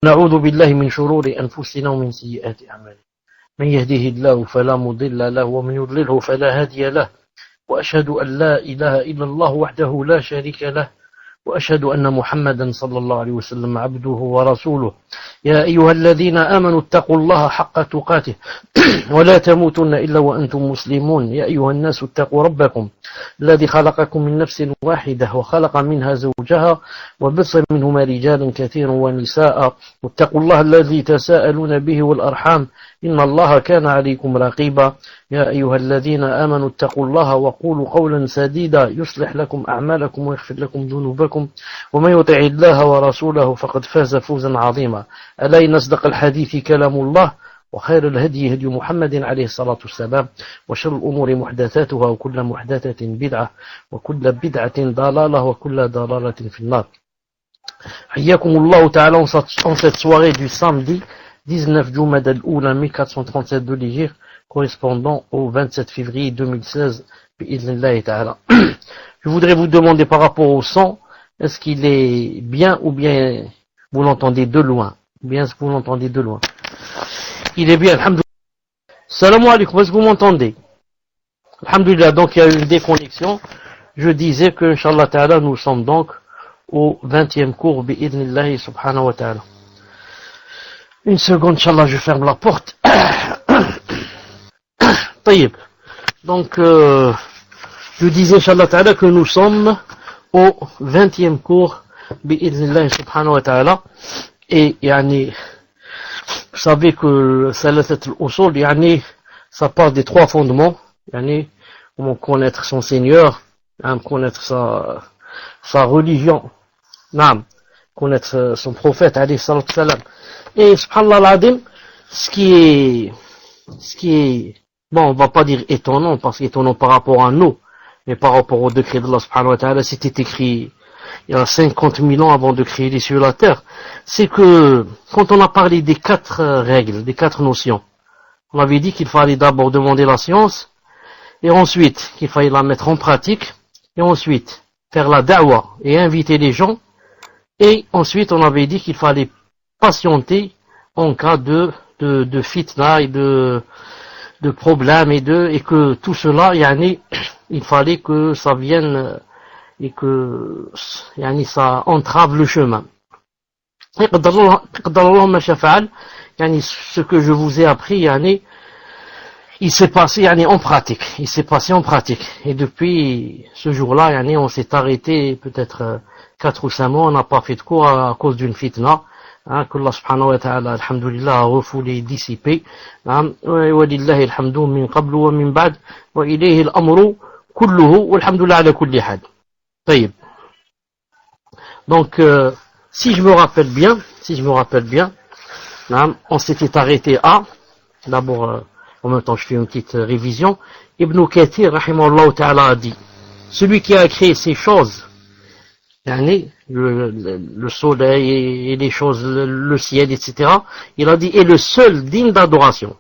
نعوذ بالله من شرور أنفسنا ومن سيئات أعمالنا من يهده الله فلا مضل له ومن يضلله فلا هادي له وأشهد أن لا إله إلا الله وحده لا شريك له وأشهد أن محمدا صلى الله عليه وسلم عبده ورسوله يا أيها الذين آمنوا اتقوا الله حق تقاته ولا تموتن إلا وأنتم مسلمون يا أيها الناس اتقوا ربكم الذي خلقكم من نفس واحدة وخلق منها زوجها وبث منهما رجالا كثيرا ونساء واتقوا الله الذي تساءلون به والأرحام إن الله كان عليكم رقيبا يا أيها الذين آمنوا اتقوا الله وقولوا قولا سديدا يصلح لكم أعمالكم ويغفر لكم ذنوبكم ومن يطع الله ورسوله فقد فاز فوزا عظيما ألا إن أصدق الحديث كلام الله وخير الهدي هدي محمد عليه الصلاة والسلام وشر الأمور محدثاتها وكل محدثة بدعة وكل بدعة ضلالة وكل ضلالة في النار. حياكم الله تعالى en cette soirée du samedi 19 Jumada al-Oula 1437 de l'Hégire correspondant au 27 février 2016 bi'idhnillahi ta'ala. Je voudrais vous demander par rapport au son, est-ce qu'il est bien ou bien vous l'entendez de loin? Bien, est-ce que vous l'entendez de loin? Il est bien, alhamdoulilah. Salam alaikum, est-ce que vous m'entendez? Alhamdoulilah, donc il y a eu une déconnexion. Je disais que, Inch'Allah ta'ala, nous sommes donc au 20e cours, bi'idhnillahi subhanahu wa ta'ala. Une seconde, Inch'Allah, je ferme la porte. Taïb. Donc, je disais, Inch'Allah ta'ala, que nous sommes au 20e cours, bi'idhnillahi subhanahu wa ta'ala. Et, yani, vous savez que Salathat al-Usul, yani, ça part des trois fondements, yani, comment connaître son Seigneur, connaître sa religion, connaître son prophète, alayhi salatu salam. Et, subhanallah al-Adim, ce qui est, bon, on va pas dire étonnant, parce qu'étonnant par rapport à nous, mais par rapport au décret d'Allah subhanahu wa ta'ala, c'était écrit il y a 50 000 ans avant de créer les cieux et la terre, c'est que quand on a parlé des 4 règles, des 4 notions, on avait dit qu'il fallait d'abord demander la science, et ensuite qu'il fallait la mettre en pratique, et ensuite faire la da'wa et inviter les gens, et ensuite on avait dit qu'il fallait patienter en cas de fitna et de problèmes et que tout cela, yani, il fallait que ça vienne et que yani, ça entrave le chemin. Et yani, ce que je vous ai appris, yani, il s'est passé yani, en pratique. Il s'est passé en pratique. Et depuis ce jour-là, yani, on s'est arrêté peut-être 4 ou 5 mois, on n'a pas fait de cours à cause d'une fitna. Que Allah subhanahu wa ta'ala, alhamdulillah, a refoulé et dissipé. Wa lillahi alhamdu min qablu wa min ba'd, wa ilayhi al-amru kulluhu, walhamdulillah ala kulli had. Donc, si je me rappelle bien, on s'était arrêté à, d'abord, en même temps je fais une petite révision, Ibn Kathir, rahimahullah ta'ala, a dit, celui qui a créé ces choses, le soleil et les choses, le ciel, etc., il a dit, est le seul digne d'adoration.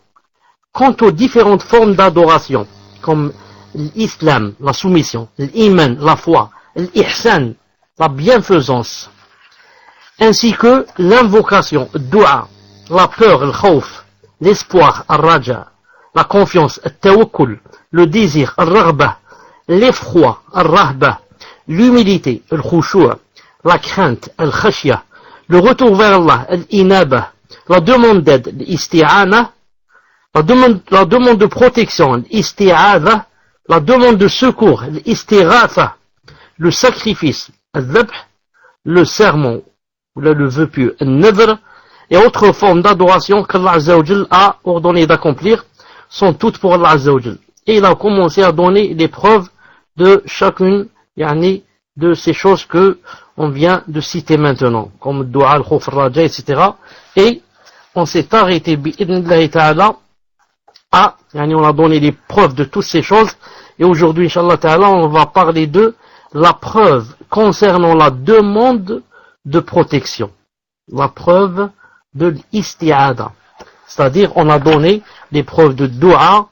Quant aux différentes formes d'adoration, comme l'islam, la soumission, l'iman, la foi, l'ihsan, la bienfaisance, ainsi que l'invocation, dua, la peur, le khawf, l'espoir, al-raja, la confiance, al-tawakkul, le désir, al-raghba, l'effroi, al-rahba, l'humilité, al-khushu', la crainte, al-khashya, le retour vers Allah, al-inaba, la demande d'aide, l'isti'ana, la demande de protection, l'isti'adha, la demande de secours, l'istighatha, le sacrifice, al-dhabh, le sermon, ou le vœu pieux, al-nadr, et autres formes d'adoration qu'Allah Azza wa Jal a ordonné d'accomplir, sont toutes pour Allah Azza wa Jal. Et il a commencé à donner les preuves de chacune, yani, de ces choses que on vient de citer maintenant, comme le dua, le khawf, al-raja, etc. Et on s'est arrêté, bi'idhnillahi ta'ala, yani on a donné les preuves de toutes ces choses, et aujourd'hui, Inch'Allah ta'ala, on va parler de la preuve concernant la demande de protection. La preuve de l'isti'ada. C'est-à-dire, on a donné les preuves de dua,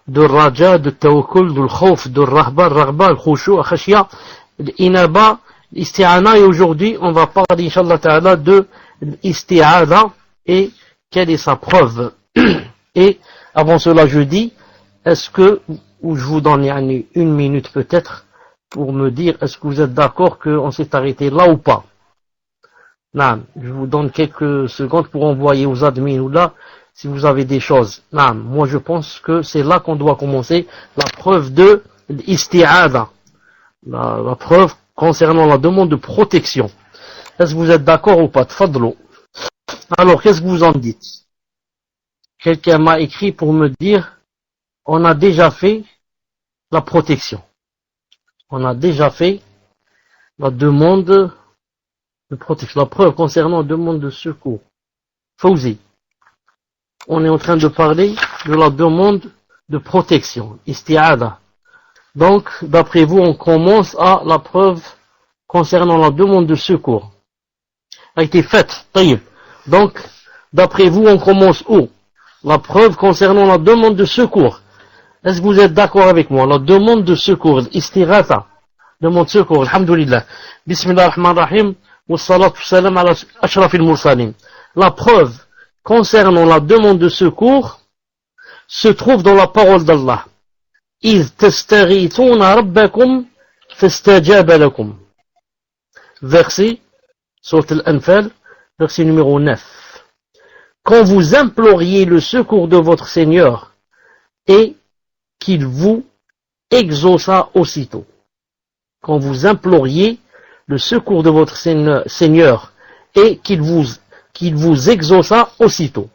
de raja, de tawakkul, de khawf, de rahba, raghba, le khushu', khashya, l'inaba, l'isti'ana, et aujourd'hui, on va parler, Inch'Allah ta'ala, de l'isti'adha et quelle est sa preuve. Et avant cela, je dis, est-ce que, ou je vous donne une minute peut-être pour me dire, est-ce que vous êtes d'accord qu'on s'est arrêté là ou pas? Non, je vous donne quelques secondes pour envoyer aux admins ou là, si vous avez des choses. Non, moi je pense que c'est là qu'on doit commencer la preuve de l'isti'adha. La preuve concernant la demande de protection. Est-ce que vous êtes d'accord ou pas? Tfadlou. Alors, qu'est-ce que vous en dites? Quelqu'un m'a écrit pour me dire, on a déjà fait la protection. On a déjà fait la demande de protection. La preuve concernant la demande de secours. Fawzi. On est en train de parler de la demande de protection. Isti'adha. Donc, d'après vous, on commence à la preuve concernant la demande de secours. A été faite. Taïb. Donc, d'après vous, on commence où? La preuve concernant la demande de secours. Est-ce que vous êtes d'accord avec moi? La demande de secours. Istighatha. Demande de secours. Alhamdulillah. Bismillah ar-Rahman ar-Rahim. Wa salatu salam ala ashrafil mursalim. La preuve concernant la demande de secours se trouve dans la parole d'Allah. إذ تستغيثون ربكم فاستجاب لكم. Verset, sourate Al-Anfal, verset numéro 9. Quand vous imploriez le secours de votre Seigneur et qu'il vous exauça aussitôt. Quand vous imploriez le secours de votre Seigneur et qu'il vous exauça aussitôt.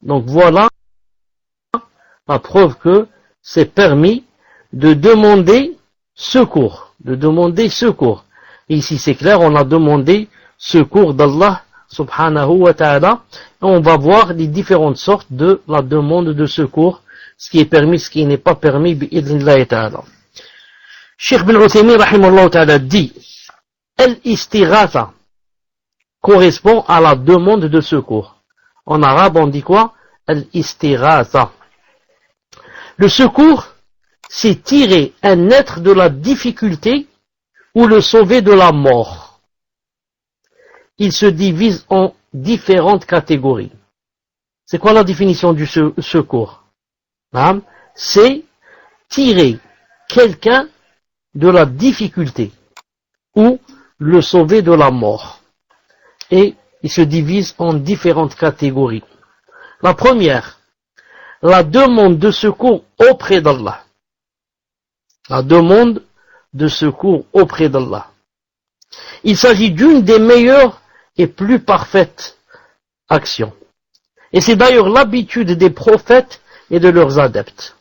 Donc voilà la preuve que c'est permis de demander secours. De demander secours. Et ici c'est clair, on a demandé secours d'Allah subhanahu wa ta'ala. Et on va voir les différentes sortes de la demande de secours, ce qui est permis, ce qui n'est pas permis, bi'idhnillahi ta'ala. Cheikh bin Uthaymin rahimahullah ta'ala dit, al-istighatha correspond à la demande de secours. En arabe on dit quoi? Al-istighatha. Le secours, c'est tirer un être de la difficulté ou le sauver de la mort. Il se divise en différentes catégories. C'est quoi la définition du secours? C'est tirer quelqu'un de la difficulté ou le sauver de la mort. Et il se divise en différentes catégories. La première, la demande de secours auprès d'Allah. La demande de secours auprès d'Allah. Il s'agit d'une des meilleures et plus parfaites actions. Et c'est d'ailleurs l'habitude des prophètes et de leurs adeptes.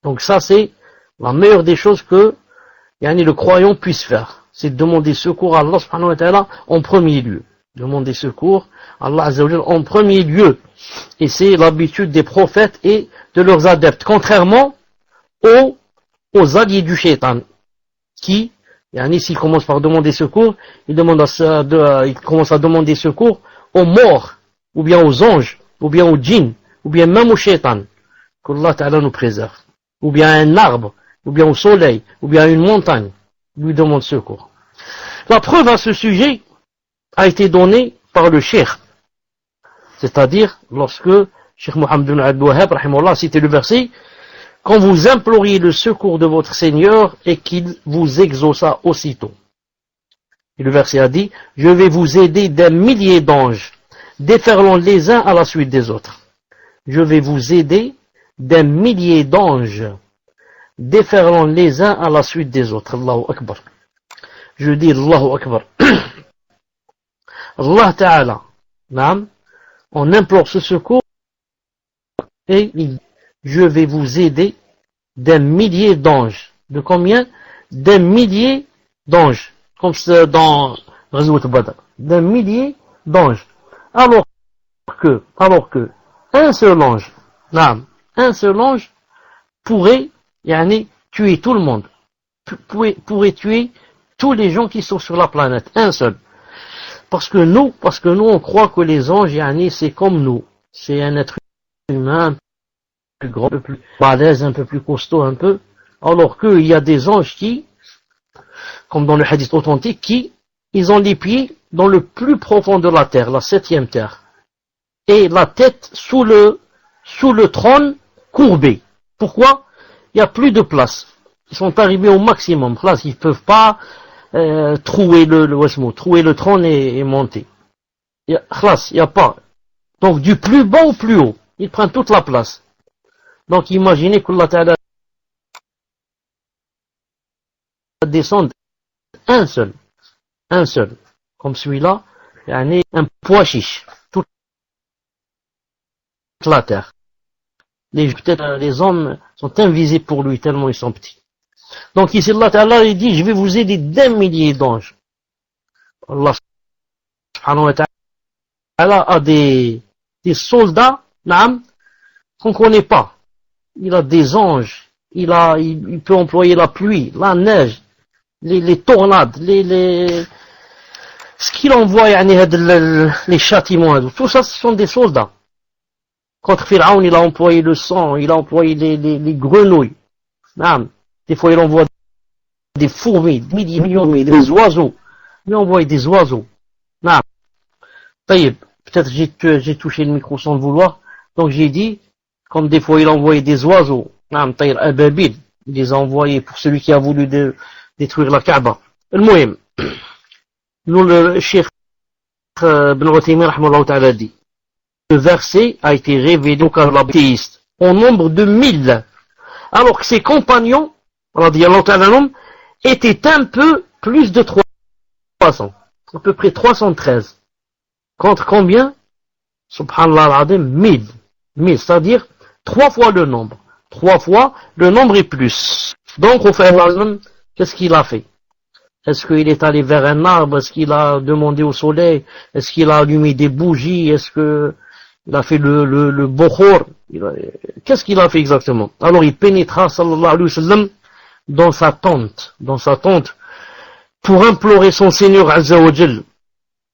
Donc ça c'est la meilleure des choses que le croyant puisse faire. C'est de demander secours à Allah subhanahu wa ta'ala en premier lieu. Demander secours à Allah azza wa jalla en premier lieu. Et c'est l'habitude des prophètes et de leurs adeptes. Contrairement aux alliés du shaitan, qui, s'ils commencent par demander secours, ils commencent à demander secours aux morts, ou bien aux anges, ou bien aux djinns, ou bien même au shaitan. Qu'Allah ta'ala nous préserve. Ou bien à un arbre, ou bien au soleil, ou bien à une montagne, lui demande secours. La preuve à ce sujet a été donnée par le cheikh. C'est-à-dire, lorsque Cheikh Mohammed bin Abdul Wahhab, rahimahullah, citait le verset, quand vous imploriez le secours de votre Seigneur et qu'il vous exauça aussitôt. Et le verset a dit, je vais vous aider d'un millier d'anges, déferlant les uns à la suite des autres. Je vais vous aider d'un millier d'anges, déferlant les uns à la suite des autres. Allahu Akbar. Je dis Allahu Akbar. Allah Ta'ala, on implore ce secours et il dit, je vais vous aider d'un millier d'anges. De combien? D'un millier d'anges. Comme c'est dans Ghazwat Badr. D'un millier d'anges. Alors que un seul ange, pourrait tuer tout le monde. Pourrait tuer tous les gens qui sont sur la planète. Un seul. Parce que nous, on croit que les anges, c'est comme nous. C'est un être humain un peu plus grand, un peu plus balèze, un peu plus costaud, un peu. Alors qu'il y a des anges qui, comme dans le hadith authentique, qui ils ont les pieds dans le plus profond de la terre, la 7e terre, et la tête sous le trône courbé. Pourquoi? Il n'y a plus de place. Ils sont arrivés au maximum. Là, ils ne peuvent pas trouer le trône et monter. Il n'y a pas. Donc du plus bas au plus haut, ils prennent toute la place. Donc imaginez qu'Allah Ta'ala descende un seul, comme celui-là, un pois chiche, toute la terre. Peut-être les hommes sont invisibles pour lui tellement ils sont petits. Donc ici Allah Ta'ala il dit je vais vous aider d'un millier d'anges. Allah subhanahu wa ta'ala a des soldats qu'on ne connaît pas. Il a des anges, il peut employer la pluie, la neige, les tornades, ce qu'il envoie, les châtiments, tout ça ce sont des soldats. Contre Pharaon, il a employé le sang, il a employé les grenouilles. Des fois, il envoie des fourmis, des millions, des oiseaux. Il envoie des oiseaux. Peut-être j'ai touché le micro sans le vouloir. Donc j'ai dit, comme des fois il a envoyé des oiseaux. Ababil, il les a envoyés pour celui qui a voulu détruire la Kaaba. Le Cheikh Ibn Uthaymin rahmallahu ta'ala dit, le verset a été révélé au cas théiste, au nombre de 1000, alors que ses compagnons, radiyallahu ta'ala, étaient un peu plus de 300, à peu près 313. Contre combien? Subhanallah al-Azim, 1000, c'est-à-dire 3 fois le nombre. 3 fois le nombre et plus. Donc, au fait, qu'est-ce qu'il a fait? Est-ce qu'il est allé vers un arbre? Est-ce qu'il a demandé au soleil? Est-ce qu'il a allumé des bougies? Est-ce qu'il a fait le bokhor? Qu'est-ce qu'il a fait exactement? Alors, il pénétra, sallallahu alayhi wa sallam, dans sa tente, pour implorer son Seigneur Azza wa Jal,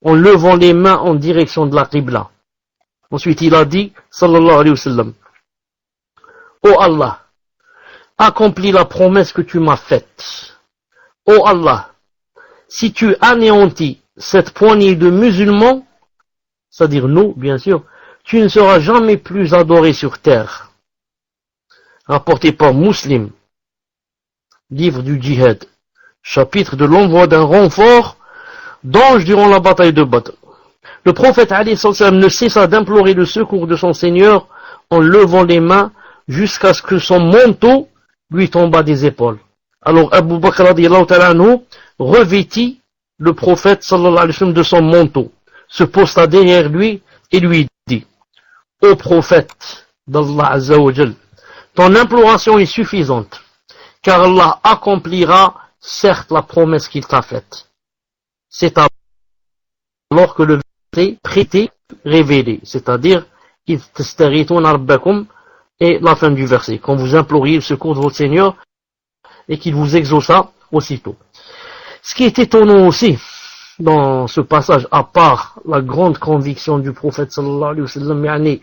en levant les mains en direction de la Qibla. Ensuite, il a dit, sallallahu alayhi wa sallam, ô Allah, accomplis la promesse que tu m'as faite. Ô Allah, si tu anéantis cette poignée de musulmans, c'est-à-dire nous, bien sûr, tu ne seras jamais plus adoré sur terre. Rapporté par Muslim, livre du djihad, chapitre de l'envoi d'un renfort d'anges durant la bataille de Badr. Le prophète alayhi salam ne cessa d'implorer le secours de son Seigneur en levant les mains jusqu'à ce que son manteau lui tomba des épaules. Alors Abu Bakr radiyallahu ta'ala anhu revêtit le prophète sallallahu alayhi wa sallam de son manteau, se posta derrière lui et lui dit: ô prophète d'Allah Azza wa Jal, ton imploration est suffisante, car Allah accomplira certes la promesse qu'il t'a faite. C'est alors que le verset prêté révélé, c'est-à-dire et la fin du verset, quand vous imploriez le secours de votre Seigneur et qu'il vous exauça aussitôt. Ce qui est étonnant aussi dans ce passage, à part la grande conviction du prophète sallallahu alayhi wa sallam, et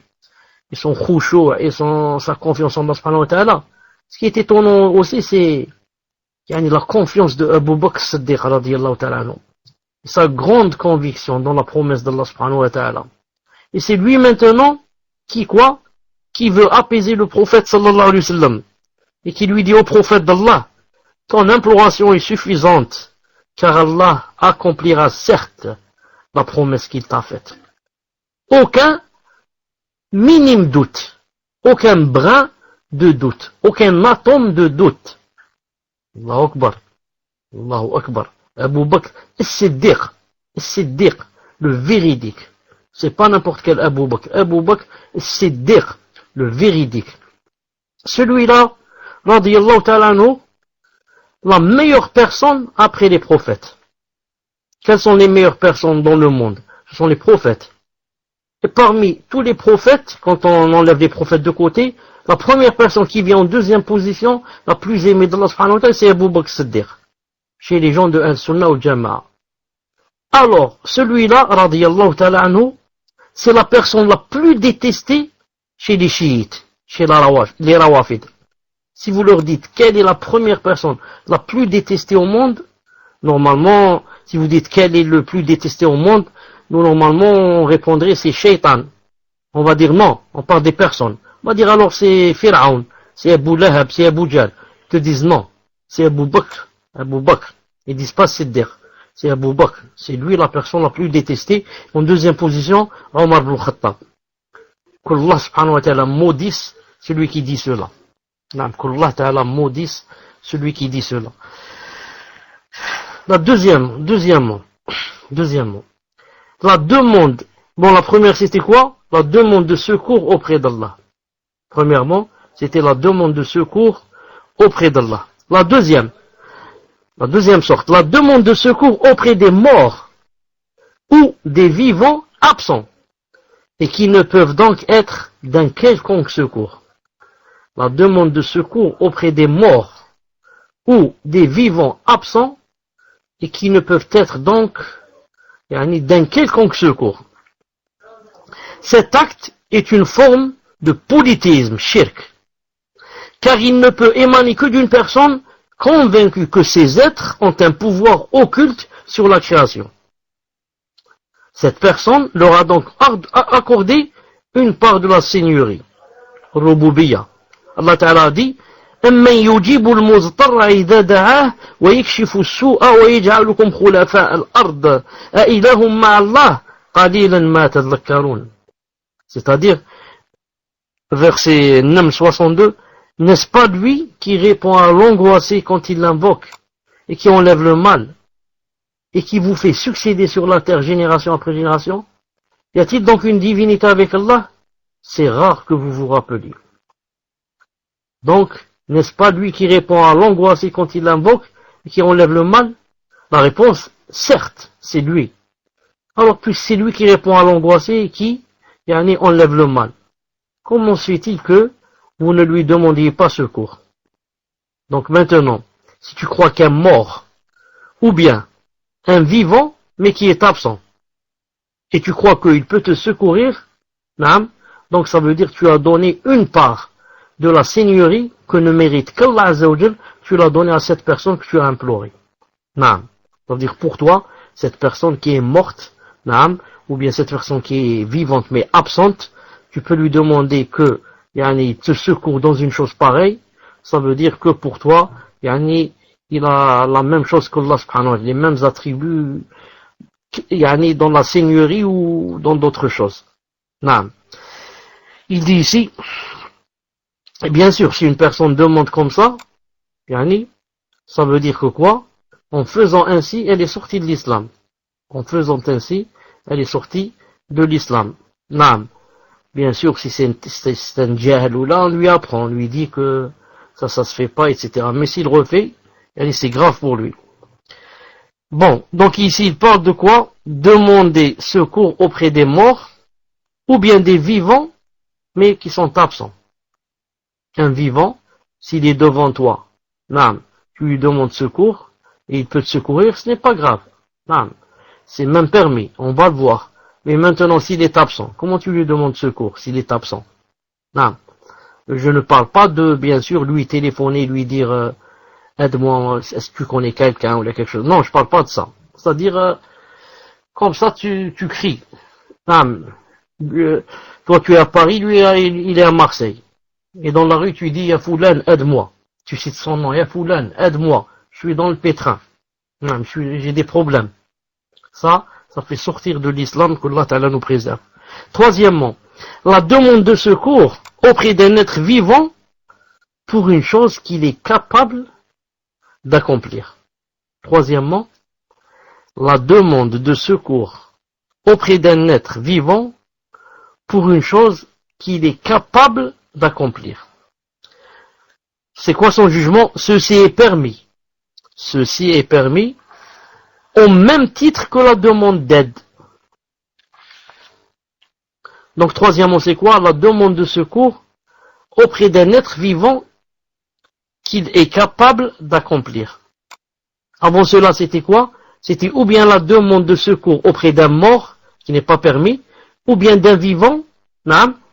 son khushu' et sa confiance en Allah subhanahu wa ta'ala, ce qui est étonnant aussi, c'est la confiance de Abu Bakr Siddiq radiyallahu ta'ala, sa grande conviction dans la promesse d'Allah subhanahu wa ta'ala. Et c'est lui maintenant qui veut apaiser le prophète sallallahu alayhi wa sallam et qui lui dit au prophète d'Allah: ton imploration est suffisante, car Allah accomplira certes la promesse qu'il t'a faite. Aucun minime doute, aucun brin de doute, aucun atome de doute. Allahu Akbar, Allahu Akbar. Abu Bakr Siddiq, le véridique. C'est pas n'importe quel Abu Bakr Siddiq, le véridique. Celui-là, radiyallahu ta'ala anhu, la meilleure personne après les prophètes. Quelles sont les meilleures personnes dans le monde? Ce sont les prophètes. Et parmi tous les prophètes, quand on enlève les prophètes de côté, la première personne qui vient en deuxième position, la plus aimée d'Allah subhanahu wa ta'ala, c'est Abu Bakr Siddiq, chez les gens de Al-Sunnah ou Jama'a. Alors, celui-là, radiyallahu ta'ala anhu, c'est la personne la plus détestée chez les chiites, chez les rawafid. Si vous leur dites quelle est la première personne la plus détestée au monde, normalement, Si vous dites quel est le plus détesté au monde, nous normalement on répondrait c'est Shaitan. On va dire non, on parle des personnes. On va dire alors c'est Pharaon, c'est Abu Lahab, c'est Abu Jahl. Ils te disent non, c'est Abu Bakr. Abu Bakr. Ils disent pas Siddiq, c'est Abu Bakr. C'est lui la personne la plus détestée. En deuxième position, Omar ibn Khattab. Qu'Allah subhanahu wa ta'ala maudisse celui qui dit cela. Qu'Allah ta'ala maudisse celui qui dit cela. Deuxièmement, la demande, bon la première c'était quoi? La demande de secours auprès d'Allah. Premièrement, c'était la demande de secours auprès d'Allah. La deuxième sorte, la demande de secours auprès des morts ou des vivants absents et qui ne peuvent donc être d'un quelconque secours. La demande de secours auprès des morts ou des vivants absents et qui ne peuvent être donc d'un quelconque secours. Cet acte est une forme de polythéisme, shirk, car il ne peut émaner que d'une personne convaincue que ces êtres ont un pouvoir occulte sur la création. Cette personne leur a donc accordé une part de la seigneurie, Rububiyya. Allah Ta'ala dit أَمَّنْ يُجِيبُ الْمُضْطَرَّ إِذَا دَعَاهُ وَيَكْشِفُ السُّوءَ وَيَجْعَلُكُمْ خُلَفَاءَ الْأَرْضِ أَإِلَهٌ مَعَ اللَّهِ قَلِيلًا مَا تَذَكَّرُونَ. C'est-à-dire, verset Nam 62, n'est-ce pas lui qui répond à l'angoissé quand il l'invoque et qui enlève le mal et qui vous fait succéder sur la terre génération après génération? Y a-t-il donc une divinité avec Allah? C'est rare que vous vous rappeliez. Donc, n'est-ce pas lui qui répond à l'angoissé quand il l'invoque et qui enlève le mal? La réponse, certes, c'est lui. Alors, puis c'est lui qui répond à l'angoissé et qui enlève le mal. Comment se fait-il que vous ne lui demandiez pas secours? Donc maintenant, si tu crois qu'un mort, ou bien un vivant, mais qui est absent, et tu crois qu'il peut te secourir, donc ça veut dire que tu as donné une part de la seigneurie que ne mérite qu'Allah Azza wa Jal, tu l'as donné à cette personne que tu as implorée. Ça veut dire pour toi, cette personne qui est morte, ou bien cette personne qui est vivante mais absente, tu peux lui demander que il te secourt dans une chose pareille, ça veut dire que pour toi, il a la même chose qu'Allah subhanahu wa ta'ala, les mêmes attributs dans la seigneurie ou dans d'autres choses. Il dit ici, et bien sûr, si une personne demande comme ça, ça veut dire que quoi? En faisant ainsi, elle est sortie de l'islam. En faisant ainsi, elle est sortie de l'islam. Bien sûr, si c'est un jahl ou là, on lui apprend, on lui dit que ça se fait pas, etc. Mais s'il refait, c'est grave pour lui. Bon, donc ici, il parle de quoi? Demander secours auprès des morts, ou bien des vivants, mais qui sont absents. Un vivant, s'il est devant toi, tu lui demandes secours, et il peut te secourir, ce n'est pas grave. C'est même permis, on va le voir. Mais maintenant, s'il est absent, comment tu lui demandes secours s'il est absent? Je ne parle pas de, bien sûr, lui téléphoner, lui dire aide-moi, est-ce que tu connais quelqu'un ou quelque chose? Non, je parle pas de ça. C'est-à-dire, comme ça, tu cries. Toi, tu es à Paris, lui, il est à Marseille. Et dans la rue, tu dis, Ya Foulan, aide-moi. Tu cites son nom, Ya Foulan, aide-moi. Je suis dans le pétrin. J'ai des problèmes. Ça fait sortir de l'islam, qu'Allah Ta'ala nous préserve. Troisièmement, la demande de secours auprès d'un être vivant pour une chose qu'il est capable d'accomplir. Troisièmement, la demande de secours auprès d'un être vivant pour une chose qu'il est capable d'accomplir. C'est quoi son jugement? Ceci est permis. Ceci est permis au même titre que la demande d'aide. Donc troisièmement, c'est quoi? La demande de secours auprès d'un être vivant qu'il est capable d'accomplir. Avant cela, c'était quoi? C'était ou bien la demande de secours auprès d'un mort, qui n'est pas permis, ou bien d'un vivant,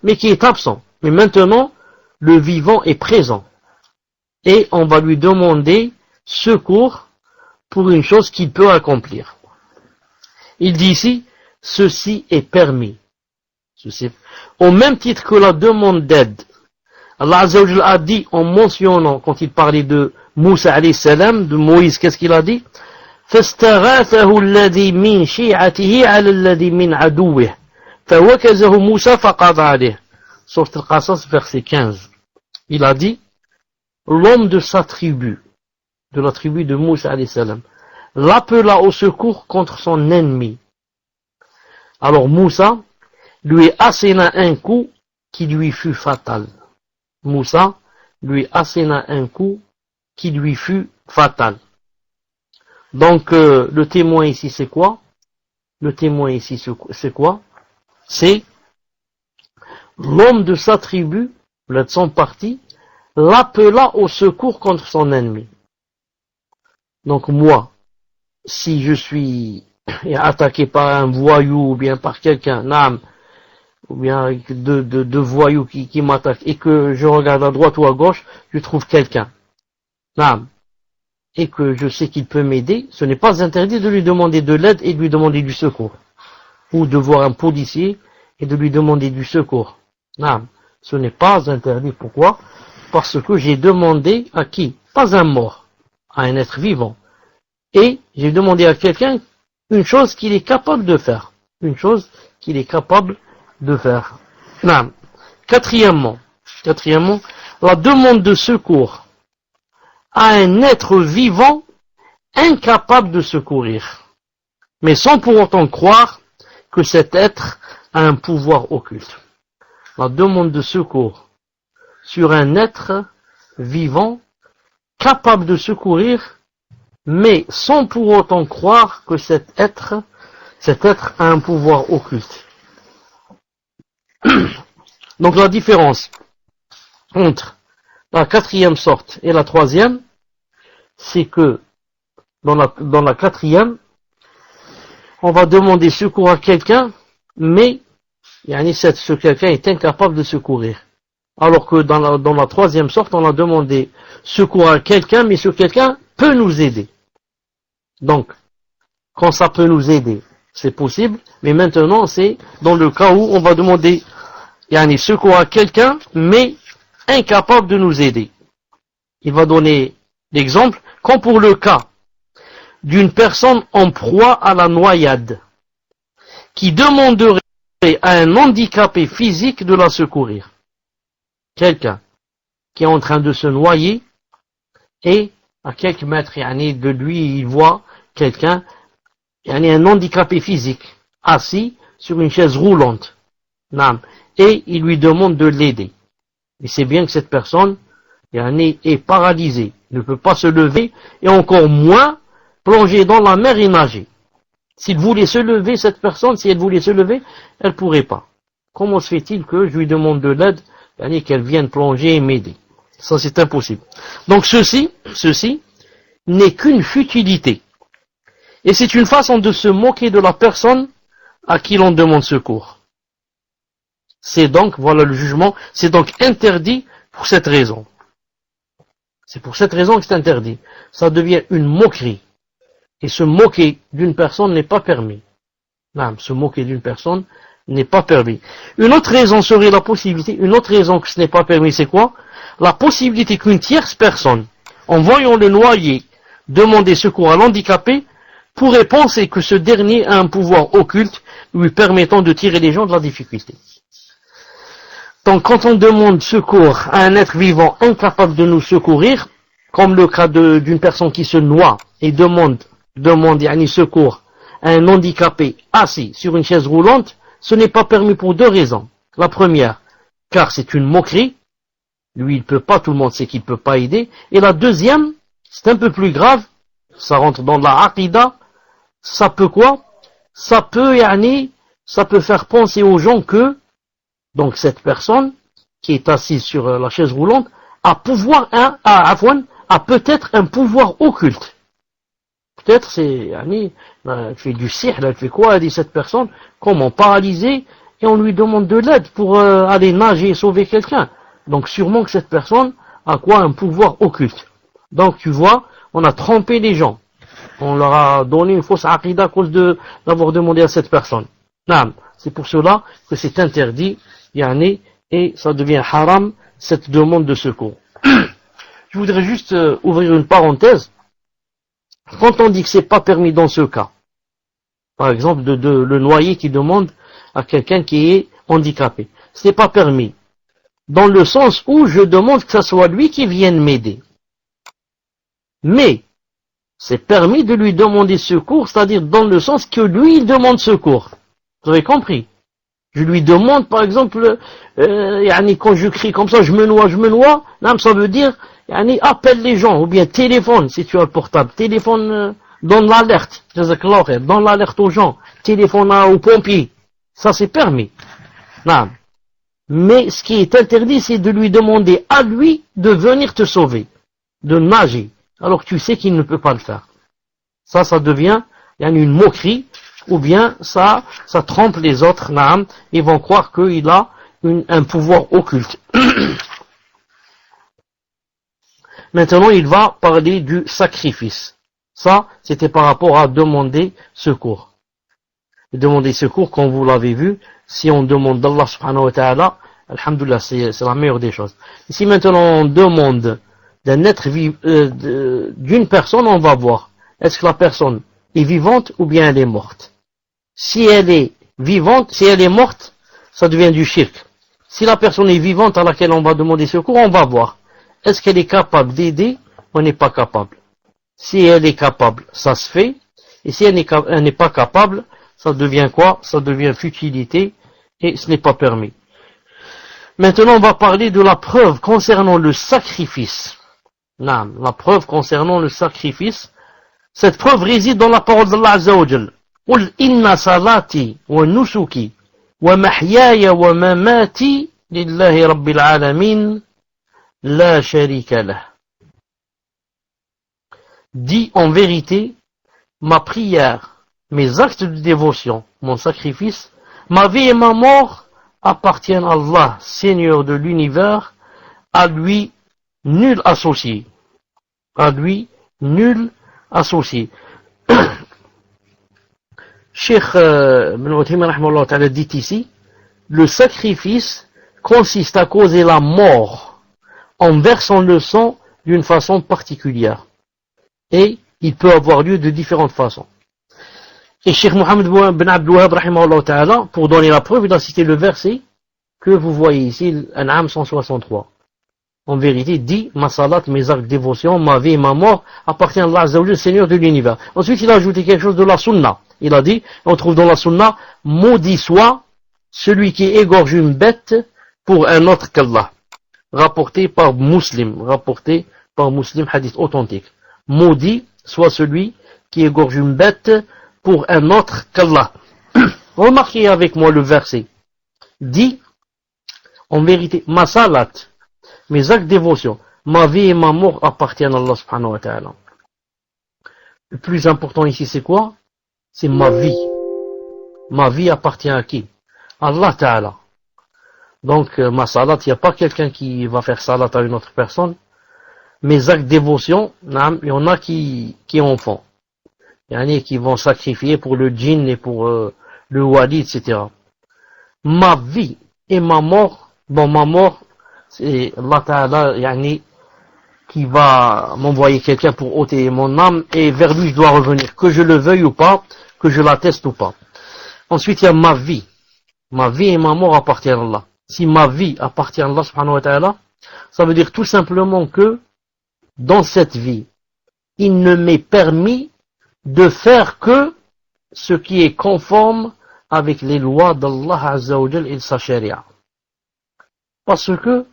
mais qui est absent. Mais maintenant, le vivant est présent. Et on va lui demander secours pour une chose qu'il peut accomplir. Il dit ici, ceci est permis. Ceci, au même titre que la demande d'aide. Allah Azza wa Jalla a dit en mentionnant, quand il parlait de Moussa alayhi salam, de Moïse, qu'est-ce qu'il a dit? فاستغاثه الذي من شيعته على الذي من عدوه فوكزه موسى فقضى عليه. Sourate Al-Qasas, verset 15. Il a dit, l'homme de sa tribu, de la tribu de Moussa alayhi salam, l'appela au secours contre son ennemi. Alors Moussa lui asséna un coup qui lui fut fatal. Moussa lui asséna un coup qui lui fut fatal. Donc le témoin ici c'est quoi? Le témoin ici c'est quoi? C'est l'homme de sa tribu, de son parti, l'appela au secours contre son ennemi. Donc moi, si je suis attaqué par un voyou ou bien par quelqu'un, ou bien deux voyous qui m'attaquent et que je regarde à droite ou à gauche, je trouve quelqu'un, et que je sais qu'il peut m'aider, ce n'est pas interdit de lui demander de l'aide et de lui demander du secours. Ou de voir un policier et de lui demander du secours. Ce n'est pas interdit. Pourquoi? Parce que j'ai demandé à qui? Pas un mort, à un être vivant. Et j'ai demandé à quelqu'un une chose qu'il est capable de faire. Une chose qu'il est capable de faire. Quatrièmement, la demande de secours à un être vivant incapable de secourir, mais sans pour autant croire que cet être a un pouvoir occulte. La demande de secours sur un être vivant capable de secourir, mais sans pour autant croire que cet être a un pouvoir occulte. Donc la différence entre la quatrième sorte et la troisième, c'est que dans la quatrième, on va demander secours à quelqu'un, mais ce quelqu'un est incapable de secourir. Alors que dans la troisième sorte, on a demandé secours à quelqu'un, mais ce quelqu'un peut nous aider. Donc, quand ça peut nous aider, c'est possible, mais maintenant c'est dans le cas où on va demander secours à quelqu'un, mais incapable de nous aider. Il va donner l'exemple, comme pour le cas d'une personne en proie à la noyade, qui demanderait à un handicapé physique de la secourir. Quelqu'un qui est en train de se noyer et à quelques mètres de lui, il voit quelqu'un, un handicapé physique, assis sur une chaise roulante, et il lui demande de l'aider. Et c'est bien que cette personne est paralysée, ne peut pas se lever et encore moins plonger dans la mer et nager. S'il voulait se lever, cette personne, si elle voulait se lever, elle pourrait pas. Comment se fait-il que je lui demande de l'aide, qu'elle vienne plonger et m'aider? Ça, c'est impossible. Donc ceci n'est qu'une futilité. Et c'est une façon de se moquer de la personne à qui l'on demande secours. C'est donc, voilà le jugement, c'est donc interdit pour cette raison. C'est pour cette raison que c'est interdit. Ça devient une moquerie. Et se moquer d'une personne n'est pas permis. Se moquer d'une personne n'est pas permis. Une autre raison serait la possibilité, une autre raison que ce n'est pas permis, c'est quoi? La possibilité qu'une tierce personne, en voyant le noyer demander secours à l'handicapé, pourrait penser que ce dernier a un pouvoir occulte lui permettant de tirer les gens de la difficulté. Donc quand on demande secours à un être vivant incapable de nous secourir, comme le cas d'une personne qui se noie et demande secours à un handicapé assis sur une chaise roulante, ce n'est pas permis pour deux raisons. La première, car c'est une moquerie, lui il peut pas, tout le monde sait qu'il peut pas aider, et la deuxième, c'est un peu plus grave, ça rentre dans la aqida, ça peut quoi? Ça peut faire penser aux gens que donc cette personne qui est assise sur la chaise roulante a peut-être un pouvoir occulte. Peut-être elle fait du sihr, elle fait quoi? Elle dit cette personne, comment paralysée, et on lui demande de l'aide pour aller nager et sauver quelqu'un. Donc sûrement que cette personne a quoi? Un pouvoir occulte. Donc tu vois, on a trompé les gens. On leur a donné une fausse aqida à cause d'avoir demandé à cette personne. Naam. C'est pour cela que c'est interdit, yani, et ça devient haram, cette demande de secours. Je voudrais juste ouvrir une parenthèse. Quand on dit que c'est pas permis dans ce cas, par exemple, le noyé qui demande à quelqu'un qui est handicapé, c'est pas permis. Dans le sens où je demande que ce soit lui qui vienne m'aider. Mais, c'est permis de lui demander secours, c'est-à-dire dans le sens que lui, il demande secours. Vous avez compris? Je lui demande, par exemple, quand je crie comme ça, je me noie, ça veut dire, appelle les gens, ou bien téléphone, si tu as le portable, téléphone, donne l'alerte, donne l'alerte aux gens, téléphone aux pompiers. Ça, c'est permis. Non. Mais ce qui est interdit, c'est de lui demander à lui de venir te sauver, de nager, alors que tu sais qu'il ne peut pas le faire. Ça devient une moquerie, ou bien ça trompe les autres, naam, ils vont croire qu'il a un pouvoir occulte. Maintenant, il va parler du sacrifice. Ça, c'était par rapport à demander secours. Demander secours, comme vous l'avez vu, si on demande d'Allah subhanahu wa ta'ala, alhamdoulilah, c'est la meilleure des choses. Si maintenant on demande d'un être d'une personne, on va voir, est-ce que la personne est vivante ou bien elle est morte. Si elle est vivante, si elle est morte, ça devient du shirk. Si la personne est vivante à laquelle on va demander secours, on va voir, est-ce qu'elle est capable d'aider ou n'est pas capable. Si elle est capable, ça se fait, et si elle n'est pas capable, ça devient quoi? Ça devient futilité, et ce n'est pas permis. Maintenant, on va parler de la preuve concernant le sacrifice. Non, la preuve concernant le sacrifice. Cette preuve réside dans la parole d'Allah Azza wa Jal. قُلْ إِنَّ صَلَاتِي وَنُسُكِي وَمَحْيَايَ وَمَمَاتِي لِلَّهِ رَبِّ الْعَالَمِينَ لَا شَرِيكَ لَهُ. Dis en vérité, ma prière, mes actes de dévotion, mon sacrifice, ma vie et ma mort appartiennent à Allah, Seigneur de l'univers, à lui nul associé. À lui nul associé. Cheikh Ibn Uthaymin dit ici, le sacrifice consiste à causer la mort en versant le sang d'une façon particulière. Et il peut avoir lieu de différentes façons. Et Cheikh Mohammed bin Abdul Wahhab, pour donner la preuve, il a cité le verset que vous voyez ici, An'am 163. En vérité, dit, ma salat, mes actes de dévotion, ma vie et ma mort appartiennent à Allah Azza wa Jalla, Seigneur de l'univers. Ensuite, il a ajouté quelque chose de la sunna. Il a dit, on trouve dans la sunna, maudit soit celui qui égorge une bête pour un autre qu'Allah. Rapporté par Muslim, hadith authentique. Maudit soit celui qui égorge une bête pour un autre qu'Allah. Remarquez avec moi le verset. Dit, en vérité, ma salat, mes actes de dévotion, ma vie et ma mort appartiennent à Allah subhanahu wa ta'ala. Le plus important ici, c'est quoi? C'est ma vie. Ma vie appartient à qui? Allah ta'ala. Donc, ma salat, il n'y a pas quelqu'un qui va faire salat à une autre personne. Mes actes de dévotion, il y en a qui en font. Il y en a qui vont sacrifier pour le djinn et pour le wali, etc. Ma vie et ma mort, dans ma mort, c'est Allah Ta'ala qui va m'envoyer quelqu'un pour ôter mon âme et vers lui je dois revenir, que je le veuille ou pas, que je l'atteste ou pas. Ensuite il y a ma vie. Ma vie et ma mort appartiennent à Allah. Si ma vie appartient à Allah subhanahu wa ta'ala, ça veut dire tout simplement que dans cette vie, il ne m'est permis de faire que ce qui est conforme avec les lois d'Allah Azza wa Jal et sa sharia. Parce que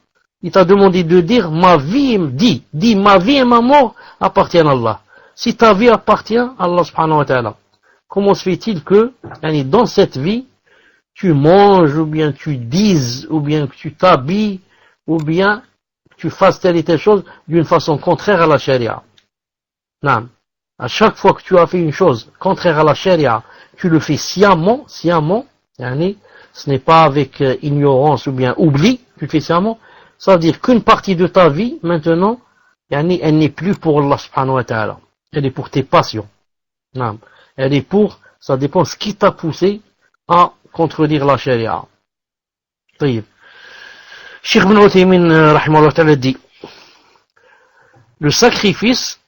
il t'a demandé de dire ma vie, dis ma vie et ma mort appartiennent à Allah. Si ta vie appartient à Allah subhanahu wa ta'ala, comment se fait-il que dans cette vie, tu manges, ou bien tu dises, ou bien que tu t'habilles, ou bien que tu fasses telle et telle chose d'une façon contraire à la sharia? Non. À chaque fois que tu as fait une chose contraire à la sharia, tu le fais sciemment, ce n'est pas avec ignorance ou bien oubli, tu le fais sciemment. Ça veut dire qu'une partie de ta vie, maintenant, elle n'est plus pour Allah subhanahu wa ta'ala. Elle est pour tes passions. Non. Elle est pour, ça dépend de ce qui t'a poussé à contredire la charia. طيب. Cheikh Ibn Uthaymin, rahimahullah ta'ala, dit, le sacrifice,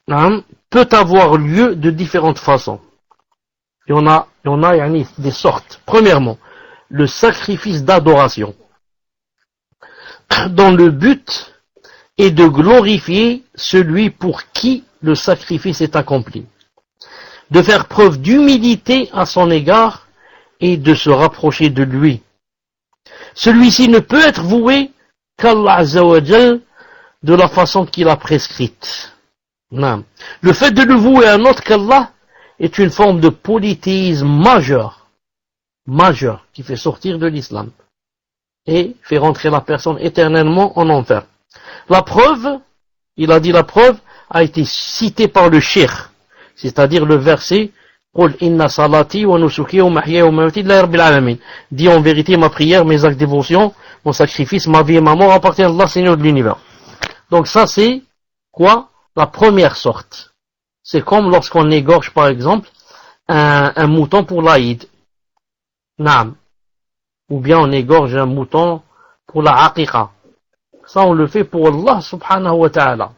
peut avoir lieu de différentes façons. Il y en a des sortes. Premièrement, le sacrifice d'adoration, dont le but est de glorifier celui pour qui le sacrifice est accompli, de faire preuve d'humilité à son égard et de se rapprocher de lui. Celui-ci ne peut être voué qu'Allah Azza wa Jal de la façon qu'il a prescrite. Non. Le fait de le vouer à un autre qu'Allah est une forme de polythéisme majeur, qui fait sortir de l'islam et fait rentrer la personne éternellement en enfer. La preuve, il a dit la preuve, a été citée par le cheikh, c'est-à-dire le verset قُلْ إِنَّ صَلَاتِي وَنُسُكِي وَمَحْيَايَ وَمَمَاتِي لِلَّهِ رَبِّ الْعَالَمِينَ. Dis en vérité, ma prière, mes actes de dévotion, mon sacrifice, ma vie et ma mort appartiennent à Allah, Seigneur de l'univers. Donc ça c'est quoi? La première sorte. C'est comme lorsqu'on égorge par exemple un mouton pour l'Aïd. Naam. Ou bien on égorge un mouton pour la aqiqa. Ça on le fait pour Allah subhanahu wa ta'ala.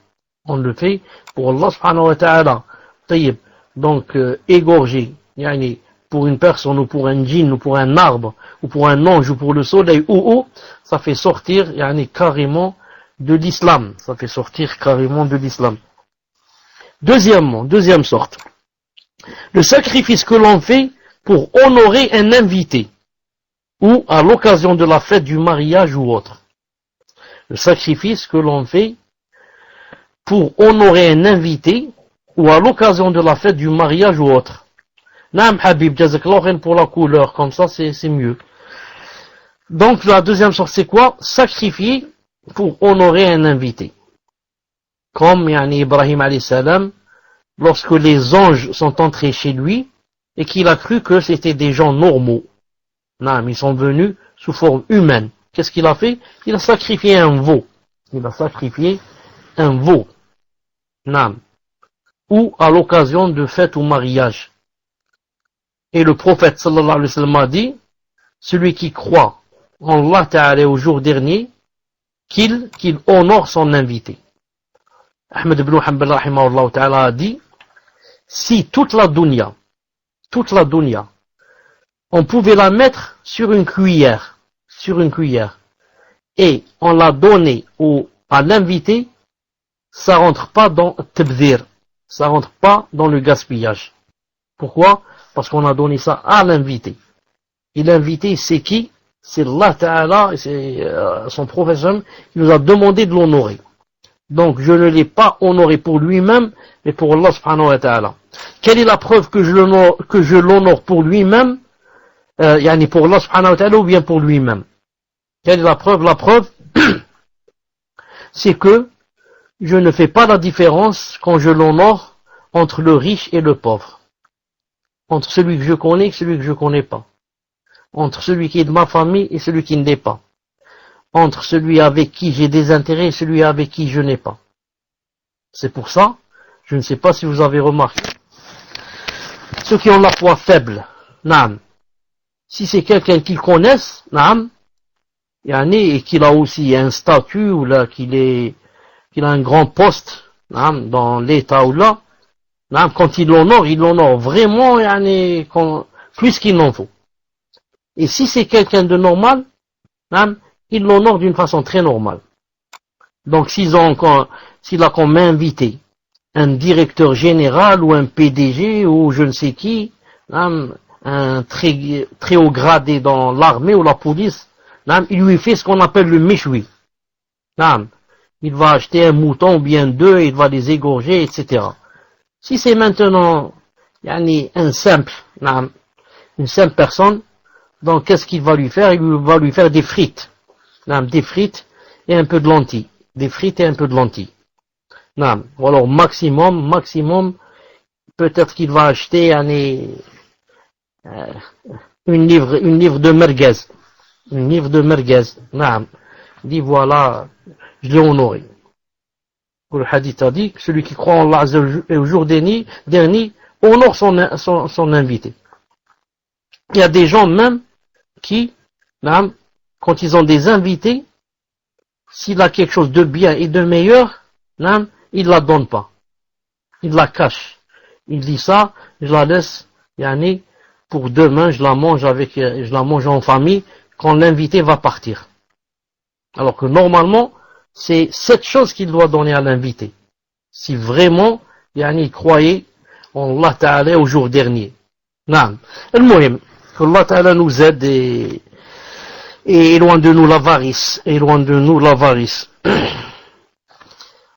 On le fait pour Allah subhanahu wa ta'ala. طيب. Donc égorger, pour une personne ou pour un djinn ou pour un arbre ou pour un ange ou pour le soleil ou ça fait sortir carrément de l'islam. Ça fait sortir carrément de l'islam. Deuxièmement, deuxième sorte. Le sacrifice que l'on fait pour honorer un invité ou à l'occasion de la fête du mariage ou autre. Le sacrifice que l'on fait pour honorer un invité ou à l'occasion de la fête du mariage ou autre. Naam Habib, jazakallah pour la couleur, comme ça c'est mieux. Donc la deuxième sorte c'est quoi? Sacrifier pour honorer un invité. Comme Ibrahim alayhi salam, lorsque les anges sont entrés chez lui et qu'il a cru que c'était des gens normaux. Non, ils sont venus sous forme humaine. Qu'est-ce qu'il a fait? Il a sacrifié un veau. Il a sacrifié un veau. Non. Ou à l'occasion de fête ou mariage. Et le prophète sallallahu alayhi wa sallam a dit, celui qui croit en Allah Ta'ala au jour dernier, qu'il honore son invité. Ahmed ibn Hanbal rahimahullah ta'ala a dit, si toute la dunya, on pouvait la mettre sur une cuillère, et on l'a donnée à l'invité, ça rentre pas dans tabdhir, ça rentre pas dans le gaspillage. Pourquoi? Parce qu'on a donné ça à l'invité. Et l'invité, c'est qui? C'est Allah Ta'ala, c'est son professeur, il nous a demandé de l'honorer. Donc je ne l'ai pas honoré pour lui-même, mais pour Allah subhanahu wa ta'ala. Quelle est la preuve que je l'honore pour lui-même, pour Allah subhanahu wa ta'ala ou bien pour lui-même? Quelle est la preuve? La preuve, c'est que je ne fais pas la différence quand je l'honore entre le riche et le pauvre. Entre celui que je connais et celui que je ne connais pas. Entre celui qui est de ma famille et celui qui ne l'est pas. Entre celui avec qui j'ai des intérêts et celui avec qui je n'ai pas. C'est pour ça, je ne sais pas si vous avez remarqué, ceux qui ont la foi faible, naam, si c'est quelqu'un qu'ils connaissent, naam, et qu'il a aussi un statut ou là qu'il a un grand poste, naam, dans l'état ou là, naam, quand il l'honore vraiment, plus qu'il n'en faut. Et si c'est quelqu'un de normal, naam, il l'honore d'une façon très normale. Donc s'il a comme invité un directeur général ou un PDG ou je ne sais qui, un très, très haut gradé dans l'armée ou la police, il lui fait ce qu'on appelle le méchoui. Il va acheter un mouton ou bien deux, il va les égorger, etc. Si c'est maintenant une simple personne, donc qu'est-ce qu'il va lui faire? Il va lui faire des frites. Des frites et un peu de lentilles. Des frites et un peu de lentilles. Ou alors maximum, peut-être qu'il va acheter une livre de merguez. Une livre de merguez. Il dit voilà, je l'ai honoré. Le hadith a dit que celui qui croit en Allah et au jour dernier honore son invité. Il y a des gens même qui, quand ils ont des invités, s'il a quelque chose de bien et de meilleur, il ne la donne pas. Il la cache. Il dit ça, je la laisse, pour demain, je la mange en famille, quand l'invité va partir. Alors que normalement, c'est cette chose qu'il doit donner à l'invité. Si vraiment, il croyait en Allah Ta'ala au jour dernier. Naam. المهم, que Allah Ta'ala nous aide et éloigne de nous l'avarice. Éloigne de nous l'avarice.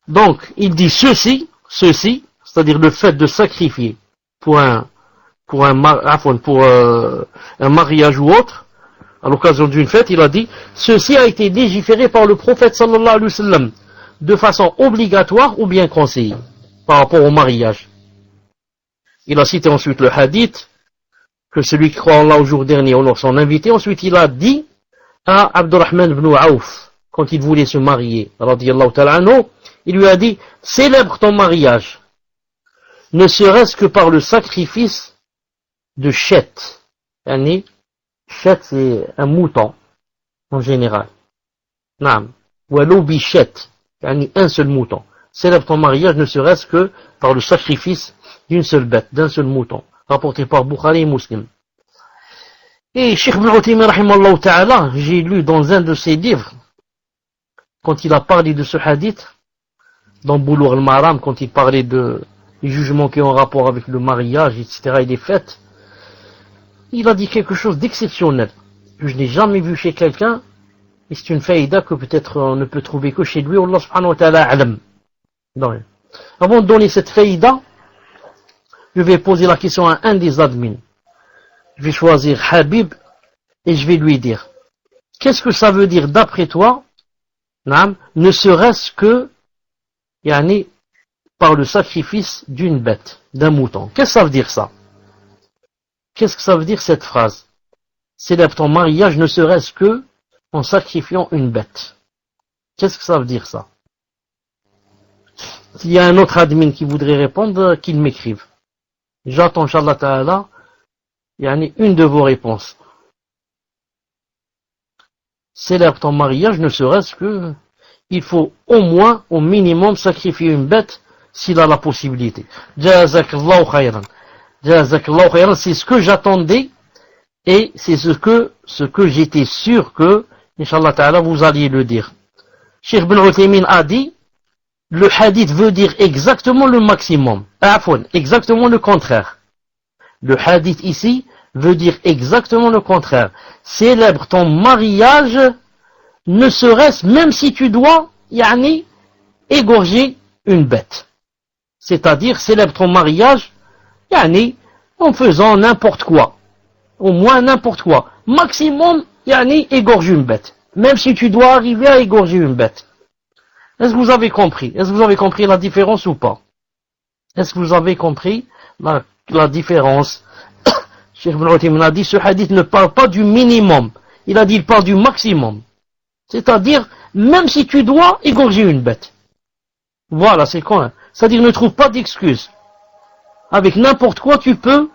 Donc, il dit ceci, c'est-à-dire le fait de sacrifier pour un mariage ou autre, à l'occasion d'une fête, il a dit, ceci a été légiféré par le prophète sallallahu alayhi wa sallam, de façon obligatoire ou bien conseillée, par rapport au mariage. Il a cité ensuite le hadith, que celui qui croit en Allah au jour dernier honore son invité. Ensuite, il a dit à Abdurrahman ibn Auf, quand il voulait se marier, radiyallahu ta'ala anhu, il lui a dit, célèbre ton mariage, ne serait-ce que par le sacrifice de Chet. Chet, c'est un mouton, en général. Naam. Ou alobi Chet, un seul mouton. Célèbre ton mariage, ne serait-ce que par le sacrifice d'une seule bête, d'un seul mouton. Rapporté par Bukhari et Muslim. Et Cheikh Ibn Uthaymin, rahimallahu ta'ala, j'ai lu dans un de ses livres, quand il a parlé de ce hadith, dans Boulough al-Maram, quand il parlait des jugements qui ont rapport avec le mariage, etc., et les fêtes, il a dit quelque chose d'exceptionnel, que je n'ai jamais vu chez quelqu'un, et c'est une faïda que peut-être on ne peut trouver que chez lui, Allah subhanahu wa ta'ala alam. Avant de donner cette faïda, je vais poser la question à un des admins. Je vais choisir Habib, et je vais lui dire, qu'est-ce que ça veut dire d'après toi, ne serait-ce que par le sacrifice d'une bête, d'un mouton. Qu'est-ce que ça veut dire ça? Qu'est-ce que ça veut dire cette phrase? Célèbre ton mariage ne serait-ce que en sacrifiant une bête. Qu'est-ce que ça veut dire ça? S'il y a un autre admin qui voudrait répondre, qu'il m'écrive. J'attends, Inch'Allah Ta'ala, une de vos réponses. Célèbre ton mariage ne serait-ce que il faut au moins, au minimum, sacrifier une bête s'il a la possibilité. Jazakallahu khayran. Jazakallahu khayran, c'est ce que j'attendais et c'est ce que j'étais sûr que, Inch'Allah Ta'ala, vous alliez le dire. Cheikh Ibn Uthaymin a dit, le hadith veut dire exactement le maximum. Exactement le contraire. Le hadith ici veut dire exactement le contraire. Célèbre ton mariage, ne serait-ce, même si tu dois, égorger une bête. C'est-à-dire, célèbre ton mariage, en faisant n'importe quoi. Au moins n'importe quoi. Maximum, égorge une bête. Même si tu dois arriver à égorger une bête. Est-ce que vous avez compris? Est-ce que vous avez compris la différence ou pas? Est-ce que vous avez compris la différence? Cheikh Ibn Uthaymin a dit, ce hadith ne parle pas du minimum. Il a dit, il parle du maximum. C'est-à-dire, même si tu dois égorger une bête. Voilà, c'est quoi? C'est-à-dire, ne trouve pas d'excuses. Avec n'importe quoi, tu peux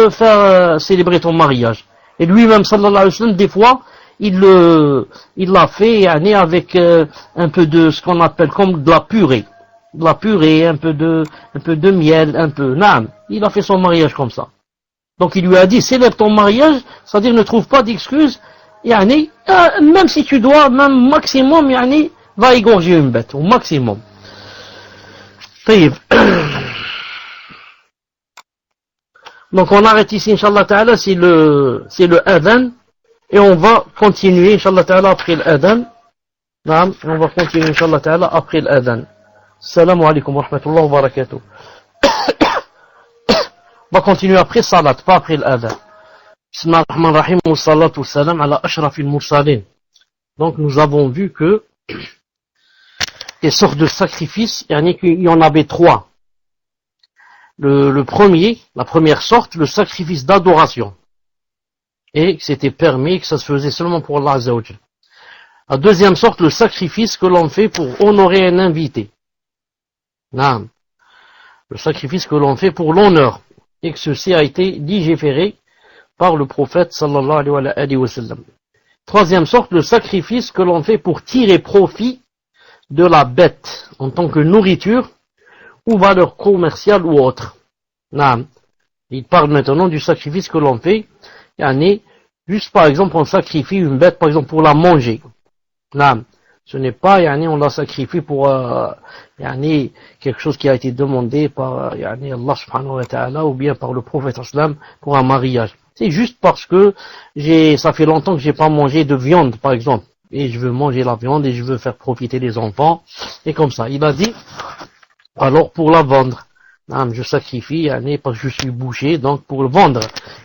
faire célébrer ton mariage. Et lui-même, sallallahu alayhi wa sallam, des fois, il l'a fait, avec un peu de ce qu'on appelle comme de la purée. De la purée, un peu de miel, il a fait son mariage comme ça. Donc il lui a dit, célèbre ton mariage, c'est-à-dire ne trouve pas d'excuses, même si tu dois, même maximum, va égorger une bête, au maximum. Donc on arrête ici, Inch'Allah Ta'ala, c'est le adhan, et on va continuer, Inch'Allah Ta'ala, après l'adhan. On va continuer, Inch'Allah Ta'ala, après l'adhan. Assalamu alaikum wa rahmatullahi wa barakatuh. On va continuer après salat, pas après l'adhan. Bismillah ar-Rahman ar-Rahim, wa salatu wa salam ala ashrafil mursalin. Donc nous avons vu que les sortes de sacrifices, il y en avait trois. Le premier, la première sorte, le sacrifice d'adoration. Et que c'était permis, que ça se faisait seulement pour Allah Azza wa Jal. La deuxième sorte, le sacrifice que l'on fait pour honorer un invité. Le sacrifice que l'on fait pour l'honneur et que ceci a été légiféré par le prophète sallallahu alayhi wa sallam. Troisième sorte, le sacrifice que l'on fait pour tirer profit de la bête en tant que nourriture ou valeur commerciale ou autre. Naam. Il parle maintenant du sacrifice que l'on fait. Yani, juste par exemple, on sacrifie une bête, par exemple, pour la manger. Naam. Ce n'est pas, on la sacrifie pour quelque chose qui a été demandé par Allah subhanahu wa ta'ala ou bien par le prophète sallam pour un mariage. C'est juste parce que ça fait longtemps que j'ai pas mangé de viande, par exemple. Et je veux manger la viande et je veux faire profiter les enfants. Et comme ça. Il a dit, alors pour la vendre. Je sacrifie, parce que je suis boucher, donc pour le vendre.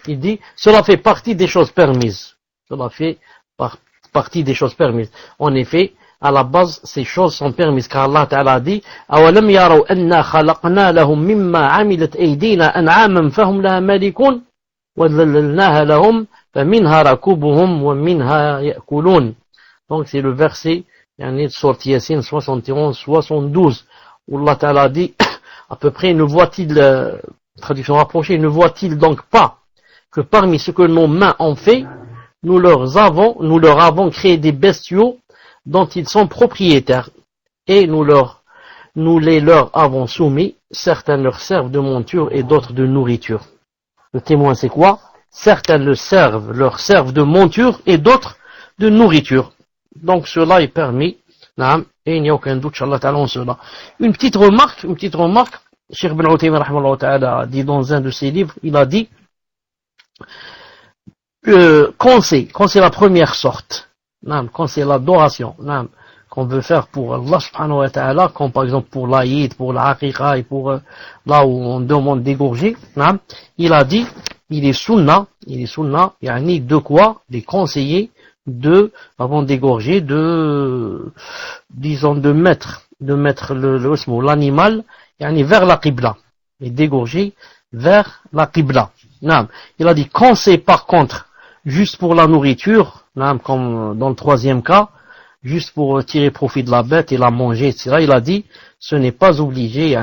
Il dit, cela fait partie des choses permises. Cela fait partie des choses permises. En effet, à la base, ces choses sont permises, car Allah Ta'ala dit, أَوَلَمْ يَرَوْا أَنَّا خَلَقْنَا لَهُم مِّمَّا عَمِلَتْ أَيْدِينَا أَنْعَامًا فَهُمْ لَهَا مَالِكُونَ وَذَلَّلْنَاهَا لَهُمْ فَمِنْهَا رَكُوبُهُمْ وَمِنْهَا يَأْكُلُونَ. Donc c'est le verset, sorti Yassine 71-72, où Allah Ta'ala dit, à peu près, ne voit-il, traduction rapprochée, ne voit-il donc pas que parmi ce que nos mains ont fait, nous leur avons créé des bestiaux dont ils sont propriétaires, et nous les leur avons soumis, certains leur servent de monture et d'autres de nourriture. Le témoin c'est quoi? Certains leur servent de monture et d'autres de nourriture. Donc cela est permis, et il n'y a aucun doute, Inch'Allah Ta'ala, en cela. Une petite remarque, Cheikh Ibn Uthaymin rahimahullah ta'ala a dit dans un de ses livres, il a dit, quand c'est la première sorte, quand c'est l'adoration, qu'on veut faire pour Allah subhanahu wa ta'ala, comme par exemple pour l'Aïd, pour l'Aqiqa et pour là où on demande d'égorger, il a dit, il est sunnah, de quoi? Des conseillers avant d'égorger, de mettre l'animal, vers la Qibla, et d'égorger vers la Qibla. Il a dit, quand c'est par contre, juste pour la nourriture, comme dans le troisième cas, juste pour tirer profit de la bête et la manger, etc., il a dit, ce n'est pas obligé,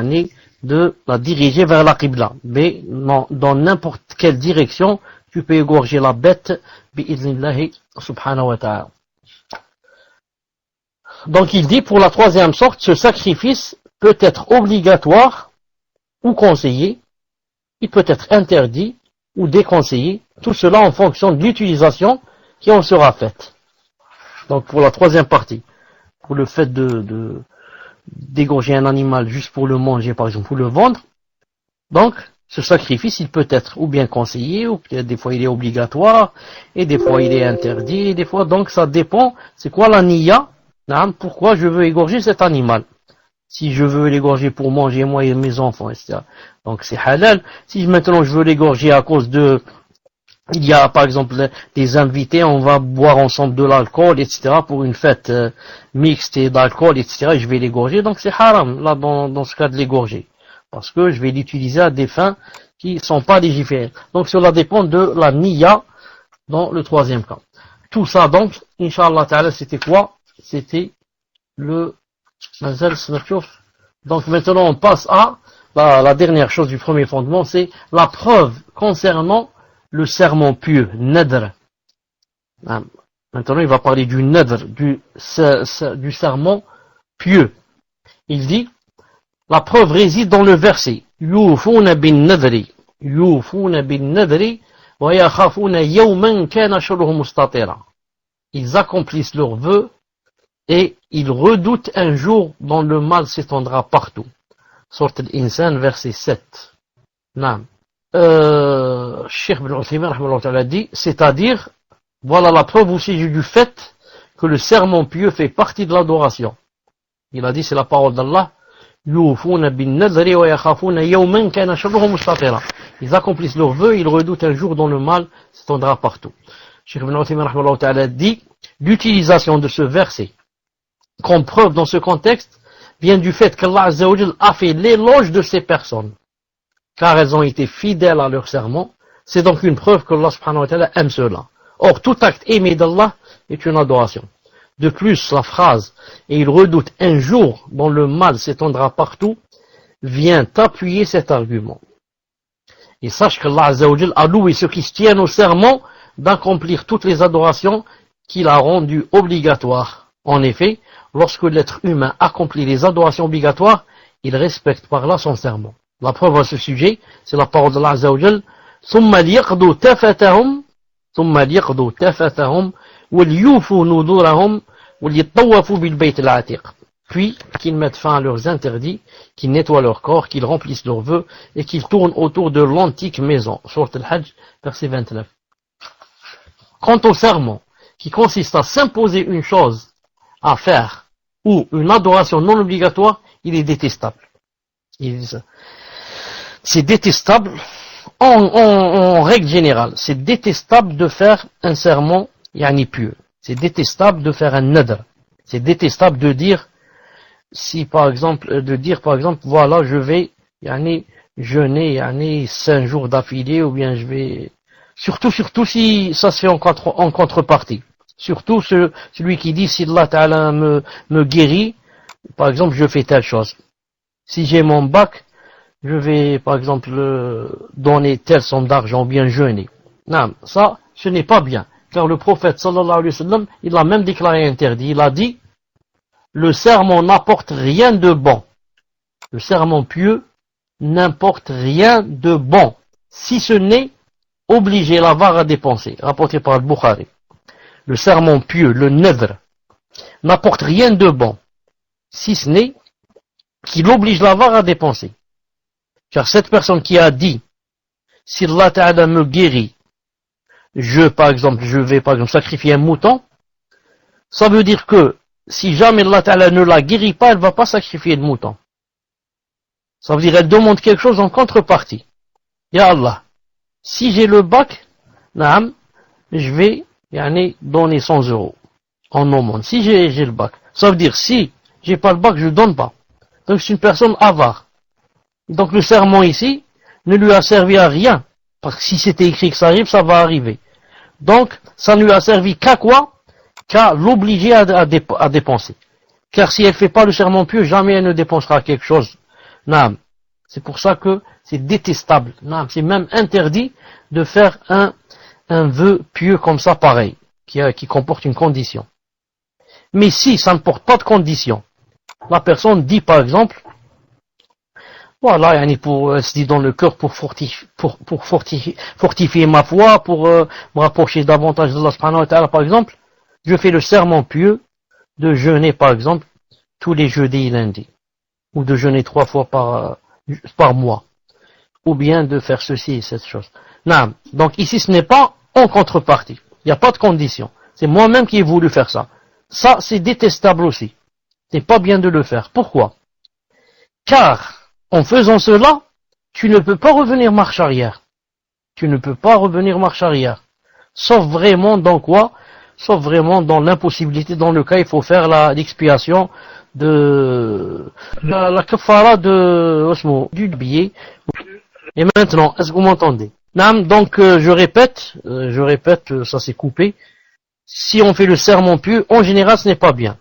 de la diriger vers la Qibla. Mais dans n'importe quelle direction, tu peux égorger la bête, bi'idhnillahi subhanahu wa ta'ala. Donc il dit, pour la troisième sorte, ce sacrifice peut être obligatoire ou conseillé, il peut être interdit ou déconseillé, tout cela en fonction de l'utilisation qui en sera faite. Donc pour la troisième partie, pour le fait d'égorger un animal juste pour le manger, par exemple, pour le vendre, donc ce sacrifice, il peut être ou bien conseillé, ou peut-être des fois il est obligatoire, et des fois il est interdit, et des fois, donc ça dépend, c'est quoi la niya, pourquoi je veux égorger cet animal. Si je veux l'égorger pour manger moi et mes enfants, etc. Donc c'est halal. Si maintenant je veux l'égorger à cause il y a par exemple des invités, on va boire ensemble de l'alcool, etc. pour une fête mixte et d'alcool, etc. et je vais l'égorger, donc c'est haram, là dans ce cas de l'égorger. Parce que je vais l'utiliser à des fins qui sont pas légiférées. Donc cela dépend de la niya dans le troisième cas. Tout ça donc, Inch'Allah Ta'ala, c'était quoi? C'était le donc maintenant on passe à la dernière chose du premier fondement, c'est la preuve concernant le serment pieux, nadr. Maintenant il va parler du nadr, du serment pieux. Il dit, la preuve réside dans le verset Yufuna bin nadri wa yakhafuna yawman kana sharruhu mustatira. Ils accomplissent leurs vœux et ils redoutent un jour dont le mal s'étendra partout. Sourate Al-Insan, verset 7. Cheikh Ibn Uthaymin dit, c'est-à-dire, voilà la preuve aussi du fait que le serment pieux fait partie de l'adoration. Il a dit, c'est la parole d'Allah, Yufuna bin nadri wa yakhafuna yawman kana sharruhu mustatira. Ils accomplissent leurs vœux, ils redoutent un jour dont le mal s'étendra partout. Cheikh Ibn Uthaymin dit, l'utilisation de ce verset comme preuve dans ce contexte vient du fait qu'Allah Azza wa Jal a fait l'éloge de ces personnes, car elles ont été fidèles à leur serment. C'est donc une preuve que Allah subhanahu wa ta'ala aime cela. Or, tout acte aimé d'Allah est une adoration. De plus, la phrase « et il redoute un jour dont le mal s'étendra partout » vient appuyer cet argument. Et sache qu'Allah Azza wa Jal a loué ceux qui se tiennent au serment d'accomplir toutes les adorations qu'il a rendues obligatoires. En effet, lorsque l'être humain accomplit les adorations obligatoires, il respecte par là son serment. La preuve à ce sujet, c'est la parole d'Allah Azza wa Jal, ثم ليقضوا تفتهم وليوفوا نذورهم وليطوفوا بالبيت العتيق. Puis qu'ils mettent fin à leurs interdits, qu'ils nettoient leur corps, qu'ils remplissent leurs vœux et qu'ils tournent autour de l'antique maison. Sourate Al-Hajj, verset 29. Quant au serment, qui consiste à s'imposer une chose à faire ou une adoration non obligatoire, il est détestable. C'est détestable en règle générale. C'est détestable de faire un serment pieux. C'est détestable de faire un nadr. C'est détestable de dire par exemple, voilà, je vais jeûner 5 jours d'affilée, ou bien je vais surtout si ça se fait en contrepartie. Surtout celui qui dit si Allah Ta'ala me guérit, par exemple, je fais telle chose. Si j'ai mon bac, je vais, par exemple, donner telle somme d'argent, ou bien jeûner. Non, ça, ce n'est pas bien. Car le prophète, sallallahu alayhi wa sallam, il a même déclaré interdit. Il a dit, le serment n'apporte rien de bon. Le serment pieux n'apporte rien de bon, si ce n'est obliger l'avare à dépenser. Rapporté par le Bukhari. Le serment pieux, le nadr, n'apporte rien de bon, si ce n'est qu'il oblige l'avare à dépenser. Car cette personne qui a dit, si Allah Ta'ala me guérit, je vais sacrifier un mouton, ça veut dire que si jamais Allah Ta'ala ne la guérit pas, elle ne va pas sacrifier le mouton. Ça veut dire qu'elle demande quelque chose en contrepartie. Ya Allah, si j'ai le bac, je vais donner 100 euros en aumône. Si j'ai le bac. Ça veut dire si j'ai pas le bac, je ne donne pas. Donc c'est une personne avare. Donc le serment ici ne lui a servi à rien. Parce que si c'était écrit que ça arrive, ça va arriver. Donc ça ne lui a servi qu'à quoi? Qu'à l'obliger à dépenser. Car si elle ne fait pas le serment pieux, jamais elle ne dépensera quelque chose. Non. C'est pour ça que c'est détestable. Non. C'est même interdit de faire un vœu pieux comme ça pareil, qui comporte une condition. Mais si ça ne porte pas de condition, la personne dit par exemple, voilà, elle se dit dans le cœur pour fortifier ma foi, pour me rapprocher davantage d'Allah subhanahu wa ta'ala, par exemple, je fais le serment pieux de jeûner par exemple tous les jeudis et lundis, ou de jeûner 3 fois par mois, ou bien de faire ceci et cette chose. Non, donc ici ce n'est pas en contrepartie, il n'y a pas de condition, c'est moi-même qui ai voulu faire ça. Ça c'est détestable aussi, ce n'est pas bien de le faire. Pourquoi? Car en faisant cela, tu ne peux pas revenir marche arrière. Tu ne peux pas revenir marche arrière. Sauf vraiment dans quoi? Sauf vraiment dans l'impossibilité, dans le cas il faut faire l'expiation de la kafara du billet. Et maintenant, est-ce que vous m'entendez? Donc je répète, ça s'est coupé. Si on fait le serment pieux, en général ce n'est pas bien.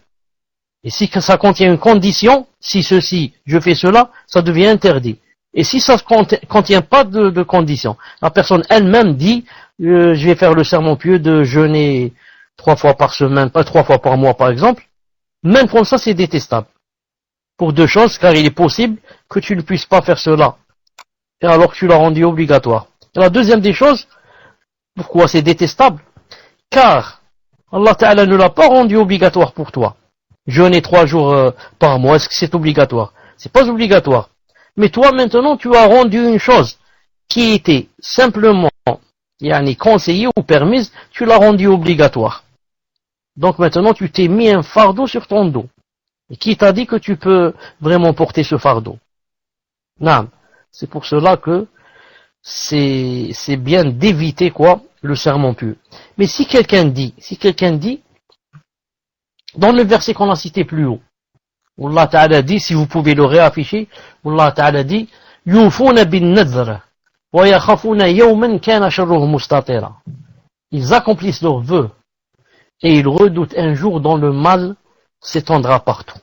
Et si ça contient une condition, si je fais cela, ça devient interdit. Et si ça ne contient pas de condition, la personne elle-même dit, je vais faire le serment pieux de jeûner 3 fois par semaine, pas 3 fois par mois par exemple, même pour ça c'est détestable. Pour 2 choses, car il est possible que tu ne puisses pas faire cela, et alors que tu l'as rendu obligatoire. Et la deuxième des choses, pourquoi c'est détestable? Car Allah Ta'ala ne l'a pas rendu obligatoire pour toi. Jeûner 3 jours par mois, est-ce que c'est obligatoire? C'est pas obligatoire. Mais toi maintenant tu as rendu une chose qui était simplement conseillée ou permise, tu l'as rendue obligatoire. Donc maintenant tu t'es mis un fardeau sur ton dos. Et qui t'a dit que tu peux vraiment porter ce fardeau? Non. C'est pour cela que c'est bien d'éviter le serment pieux. Mais si quelqu'un dit, dans le verset qu'on a cité plus haut, où Allah Ta'ala dit, si vous pouvez le réafficher, où Allah Ta'ala dit, Yufuna bin nadr, wa yakhafuna yawman kana sharruhu mustatira. Ils accomplissent leurs vœux, et ils redoutent un jour dont le mal s'étendra partout.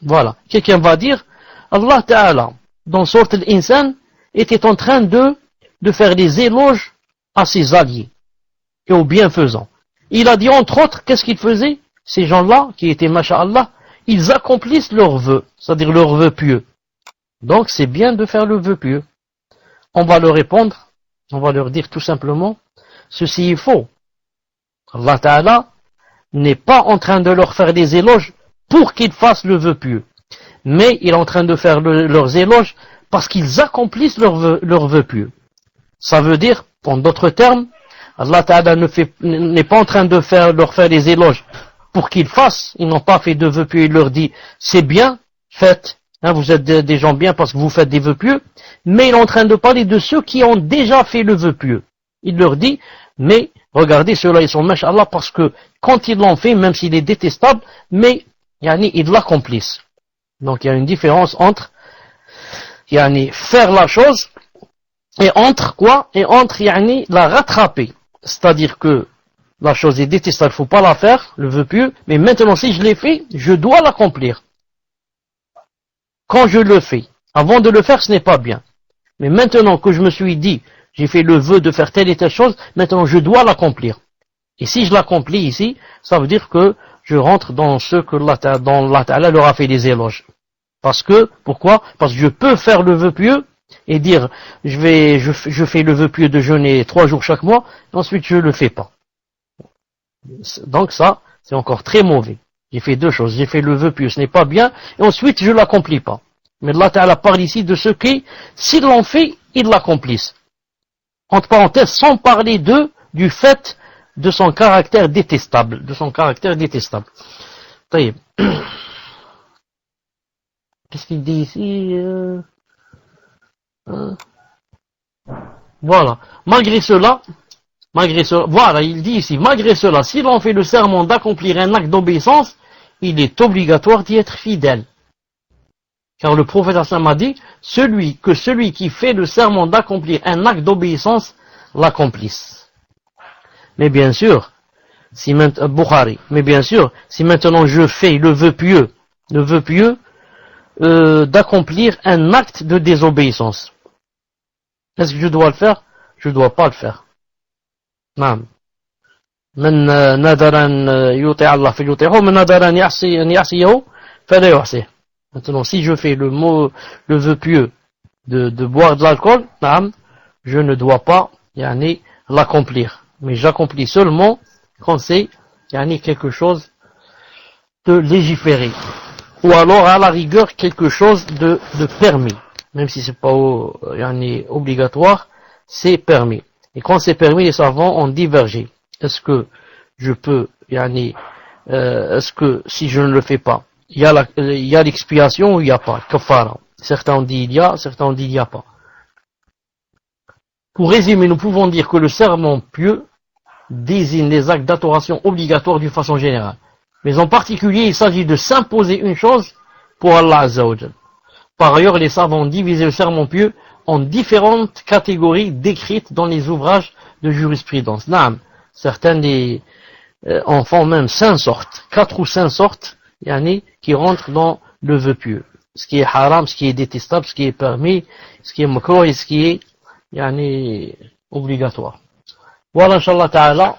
Voilà. Quelqu'un va dire, Allah Ta'ala, dans Sourate Al-Insan, était en train de de faire des éloges à ses alliés et aux bienfaisants. Il a dit entre autres, qu'est-ce qu'ils faisaient? Ces gens-là, qui étaient masha'Allah, ils accomplissent leurs vœux, c'est-à-dire leurs vœux pieux. Donc c'est bien de faire le vœu pieux. On va leur répondre, on va leur dire tout simplement, ceci est faux. Allah Ta'ala n'est pas en train de leur faire des éloges pour qu'ils fassent le vœu pieux, mais il est en train de faire leurs éloges parce qu'ils accomplissent leurs vœux pieux. Ça veut dire, en d'autres termes, Allah Ta'ala n'est pas en train de leur faire des éloges pour qu'ils fassent, ils n'ont pas fait de vœux pieux, il leur dit, c'est bien, faites, vous êtes des gens bien parce que vous faites des vœux pieux, mais il est en train de parler de ceux qui ont déjà fait le vœu pieux. Il leur dit, mais regardez, ceux-là, ils sont masha'Allah parce que quand ils l'ont fait, même s'il est détestable, mais ils l'accomplissent. Donc il y a une différence entre faire la chose et entre quoi? Et entre la rattraper. C'est-à-dire que la chose est détestable, il ne faut pas la faire, le vœu pieux, mais maintenant si je l'ai fait, je dois l'accomplir. Quand je le fais, avant de le faire, ce n'est pas bien. Mais maintenant que je me suis dit, j'ai fait le vœu de faire telle et telle chose, maintenant je dois l'accomplir. Et si je l'accomplis ici, ça veut dire que je rentre dans ce que Allah Ta'ala leur a fait des éloges. Pourquoi? Parce que je peux faire le vœu pieux et dire, je fais le vœu pieux de jeûner 3 jours chaque mois, et ensuite je le fais pas. Donc ça, c'est encore très mauvais. J'ai fait deux choses, j'ai fait le vœu pieux, ce n'est pas bien, et ensuite je l'accomplis pas. Mais Allah Ta'ala parle ici de ceux qui, s'ils l'ont fait, ils l'accomplissent. Entre parenthèses, sans parler du fait de son caractère détestable. Taïb. Qu'est-ce qu'il dit ici? Voilà. Malgré cela, voilà, il dit ici, malgré cela, s'il en fait le serment d'accomplir un acte d'obéissance, il est obligatoire d'y être fidèle. Car le prophète Hassan m'a dit, celui qui fait le serment d'accomplir un acte d'obéissance, l'accomplisse. Mais bien sûr, si maintenant je fais le vœu pieux d'accomplir un acte de désobéissance, est-ce que je dois le faire? Je ne dois pas le faire. Non. من نذر أن يطيع الله فليطيعه ومن نذر أن يعصيه فلا يعصيه. Maintenant, si je fais le vœu pieux de boire de l'alcool, je ne dois pas l'accomplir. Mais j'accomplis seulement quand c'est quelque chose de légiféré. Ou alors, à la rigueur, quelque chose de permis. Même si c'est pas obligatoire, c'est permis. Et quand c'est permis, les savants ont divergé. Est-ce que je peux, est-ce que si je ne le fais pas, il y a l'expiation ou il n'y a pas, kafara. Certains ont dit il y a, certains ont dit il n'y a pas. Pour résumer, nous pouvons dire que le serment pieux désigne les actes d'adoration obligatoires d'une façon générale. Mais en particulier, il s'agit de s'imposer une chose pour Allah Azza wa Jal. Par ailleurs, les savants ont divisé le serment pieux en différentes catégories décrites dans les ouvrages de jurisprudence. Certains en font même 5 sortes, 4 ou 5 sortes, qui rentrent dans le vœu pieux. Ce qui est haram, ce qui est détestable, ce qui est permis, ce qui est makruh et ce qui est obligatoire. Voilà, Inch'Allah Ta'ala.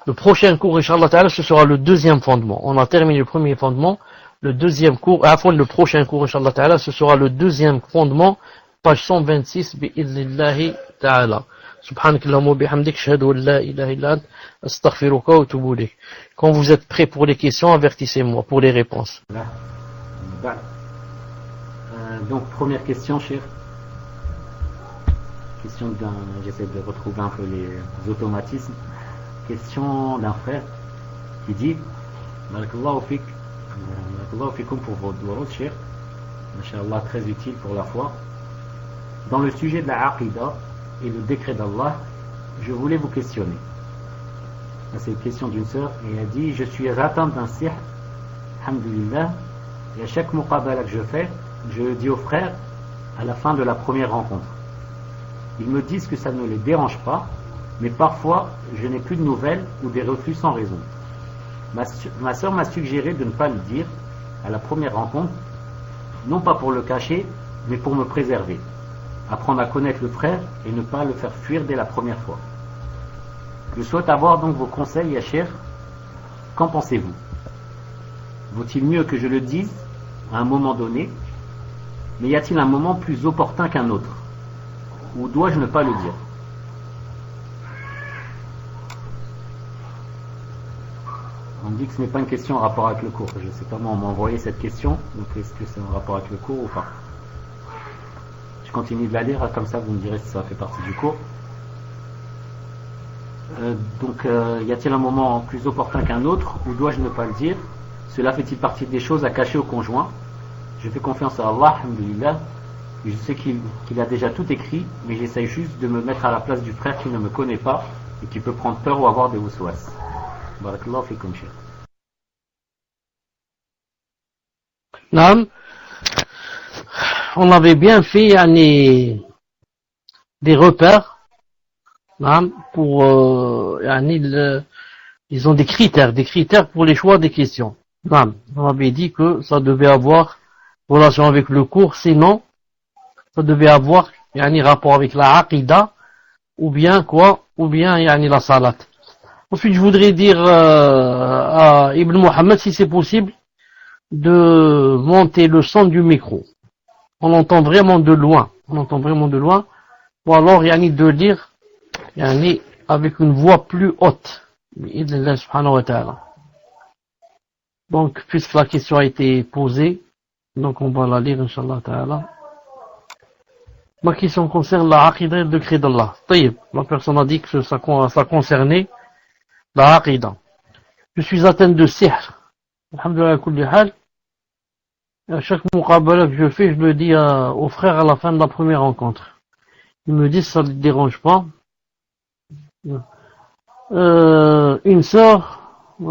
Le prochain cours, Inch'Allah Ta'ala, ce sera le deuxième fondement. On a terminé le premier fondement. Le deuxième cours, le prochain cours, Inch'Allah Ta'ala, ce sera le deuxième fondement, page 126, bi'idhnillahi Ta'ala. Subhanakallahumma bihamdik, ashhadu an la ilaha illa ant, astaghfiruka wa atubu ilayk. Quand vous êtes prêts pour les questions, avertissez-moi pour les réponses. Donc, première question, chef. Question j'essaie de retrouver un peu les automatismes. Question d'un frère qui dit Barakallahu fikum pour vos doros, chef. Masha'Allah, très utile pour la foi. Dans le sujet de la aqidah et le décret d'Allah, je voulais vous questionner. C'est une question d'une sœur et elle dit je suis atteinte d'un sihr, alhamdulillah, et à chaque muqabala que je fais, je dis aux frères à la fin de la première rencontre. Ils me disent que ça ne les dérange pas, mais parfois je n'ai plus de nouvelles ou des refus sans raison. Ma sœur m'a suggéré de ne pas le dire à la première rencontre, non pas pour le cacher, mais pour me préserver. apprendre à connaître le frère et ne pas le faire fuir dès la première fois. Je souhaite avoir donc vos conseils, ya Cheikh. Qu'en pensez-vous? Vaut-il mieux que je le dise à un moment donné, mais y a-t-il un moment plus opportun qu'un autre? Ou dois-je ne pas le dire? On me dit que ce n'est pas une question en rapport avec le cours. Je ne sais pas, moi on m'a envoyé cette question, donc est-ce que c'est en rapport avec le cours ou pas? Je continue de la lire, comme ça vous me direz si ça fait partie du cours. Y a-t-il un moment plus opportun qu'un autre, ou dois-je ne pas le dire? Cela fait-il partie des choses à cacher au conjoint? Je fais confiance à Allah, alhamdoulilah. Je sais qu'il a déjà tout écrit, mais j'essaye juste de me mettre à la place du frère qui ne me connaît pas et qui peut prendre peur ou avoir des waswas. Barakallahu fikum, Cheikh. Naam. On avait bien fait des repères, naam, pour ils ont des critères pour les choix des questions. Naam. On avait dit que ça devait avoir relation avec le cours, sinon ça devait avoir rapport avec la aqida ou bien la salat. Ensuite, je voudrais dire à Ibn Muhammad, si c'est possible, de monter le son du micro. On entend vraiment de loin. Ou alors, de lire avec une voix plus haute. Subhanahu wa ta'ala. Donc, puisque la question a été posée, donc on va la lire, Inch'Allah ta'ala. Ma question concerne la aqidah et le décret d'Allah. Taïb, la personne a dit que ça concernait la aqidah. Je suis atteint de sihr. Alhamdulillah kulli hal. À chaque muqabala que je fais, je le dis aux frères à la fin de la première rencontre. Ils me disent ça ne les dérange pas. Une sœur, ils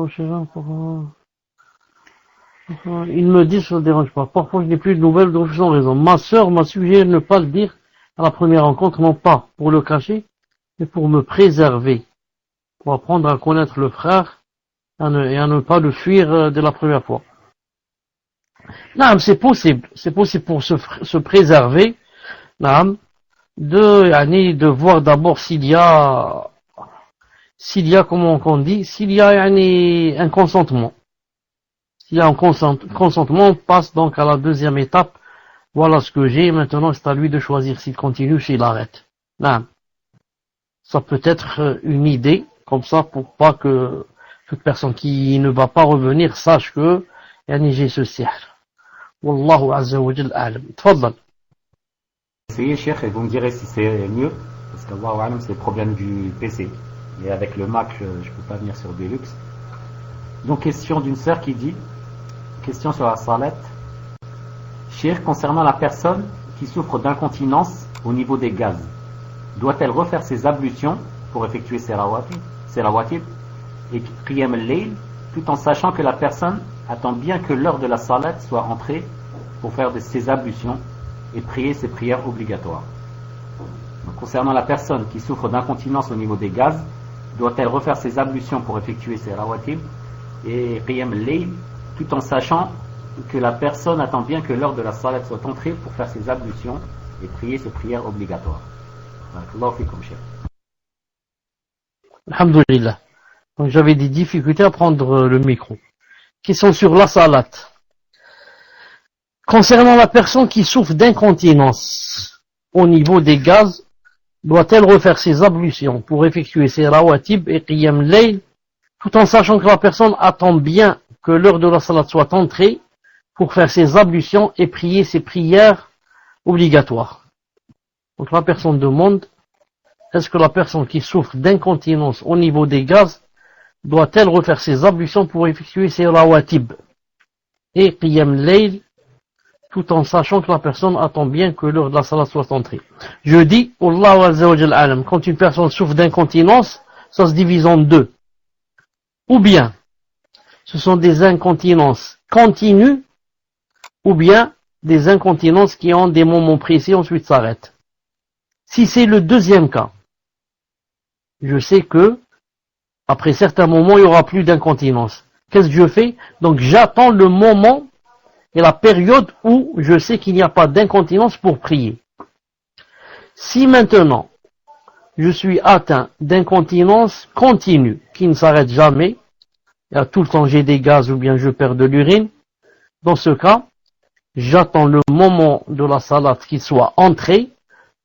me disent ça ne dérange pas. Parfois je n'ai plus de nouvelles de sans raison. Ma sœur m'a suggéré de ne pas le dire à la première rencontre, non pas pour le cacher, mais pour me préserver, pour apprendre à connaître le frère et à ne pas le fuir dès la première fois. Non, c'est possible pour se préserver, non, de voir d'abord s'il y a comment on dit, s'il y a un consentement. S'il y a un consentement, on passe donc à la deuxième étape. Voilà ce que j'ai, maintenant c'est à lui de choisir s'il continue ou s'il arrête. Non. Ça peut être une idée, comme ça, pour pas que toute personne qui ne va pas revenir sache que j'ai ce sihr. Wallahu azza wa jal a'lam. Tfaddal. Essayez, Cheikh, et vous me direz si c'est mieux, parce qu'Allahu a'lam, c'est le problème du PC. Et avec le Mac, je peux pas venir sur Deluxe. Donc, question d'une sœur qui dit, question sur la salat. Cheikh, concernant la personne qui souffre d'incontinence au niveau des gaz, doit-elle refaire ses ablutions pour effectuer ses rawatib et qiyam al-layl, tout en sachant que la personne attend bien que l'heure de la salat soit entrée pour faire ses ablutions et prier ses prières obligatoires? Donc, concernant la personne qui souffre d'incontinence au niveau des gaz, doit-elle refaire ses ablutions pour effectuer ses rawatib et qiyam al-layl, tout en sachant que la personne attend bien que l'heure de la salat soit entrée pour faire ses ablutions et prier ses prières obligatoires? Barakallahu fikum, Cheikh. Alhamdulillah. Donc j'avais des difficultés à prendre le micro. Question sur la salat. Concernant la personne qui souffre d'incontinence au niveau des gaz, doit-elle refaire ses ablutions pour effectuer ses rawatib et qiyam layl, tout en sachant que la personne attend bien que l'heure de la salat soit entrée pour faire ses ablutions et prier ses prières obligatoires? Donc la personne demande, est-ce que la personne qui souffre d'incontinence au niveau des gaz doit-elle refaire ses ablutions pour effectuer ses rawatib et qiyam layl, tout en sachant que la personne attend bien que l'heure de la salat soit entrée? Je dis, Allahu azza wa jal alam, quand une personne souffre d'incontinence, ça se divise en deux. Ou bien, ce sont des incontinences continues, ou bien des incontinences qui ont des moments précis, ensuite s'arrêtent. Si c'est le deuxième cas, je sais que, après certains moments, il n'y aura plus d'incontinence. Qu'est-ce que je fais? Donc j'attends le moment et la période où je sais qu'il n'y a pas d'incontinence pour prier. Si maintenant, je suis atteint d'incontinence continue, qui ne s'arrête jamais, et à tout le temps j'ai des gaz ou bien je perds de l'urine, dans ce cas, j'attends le moment de la salate qui soit entrée,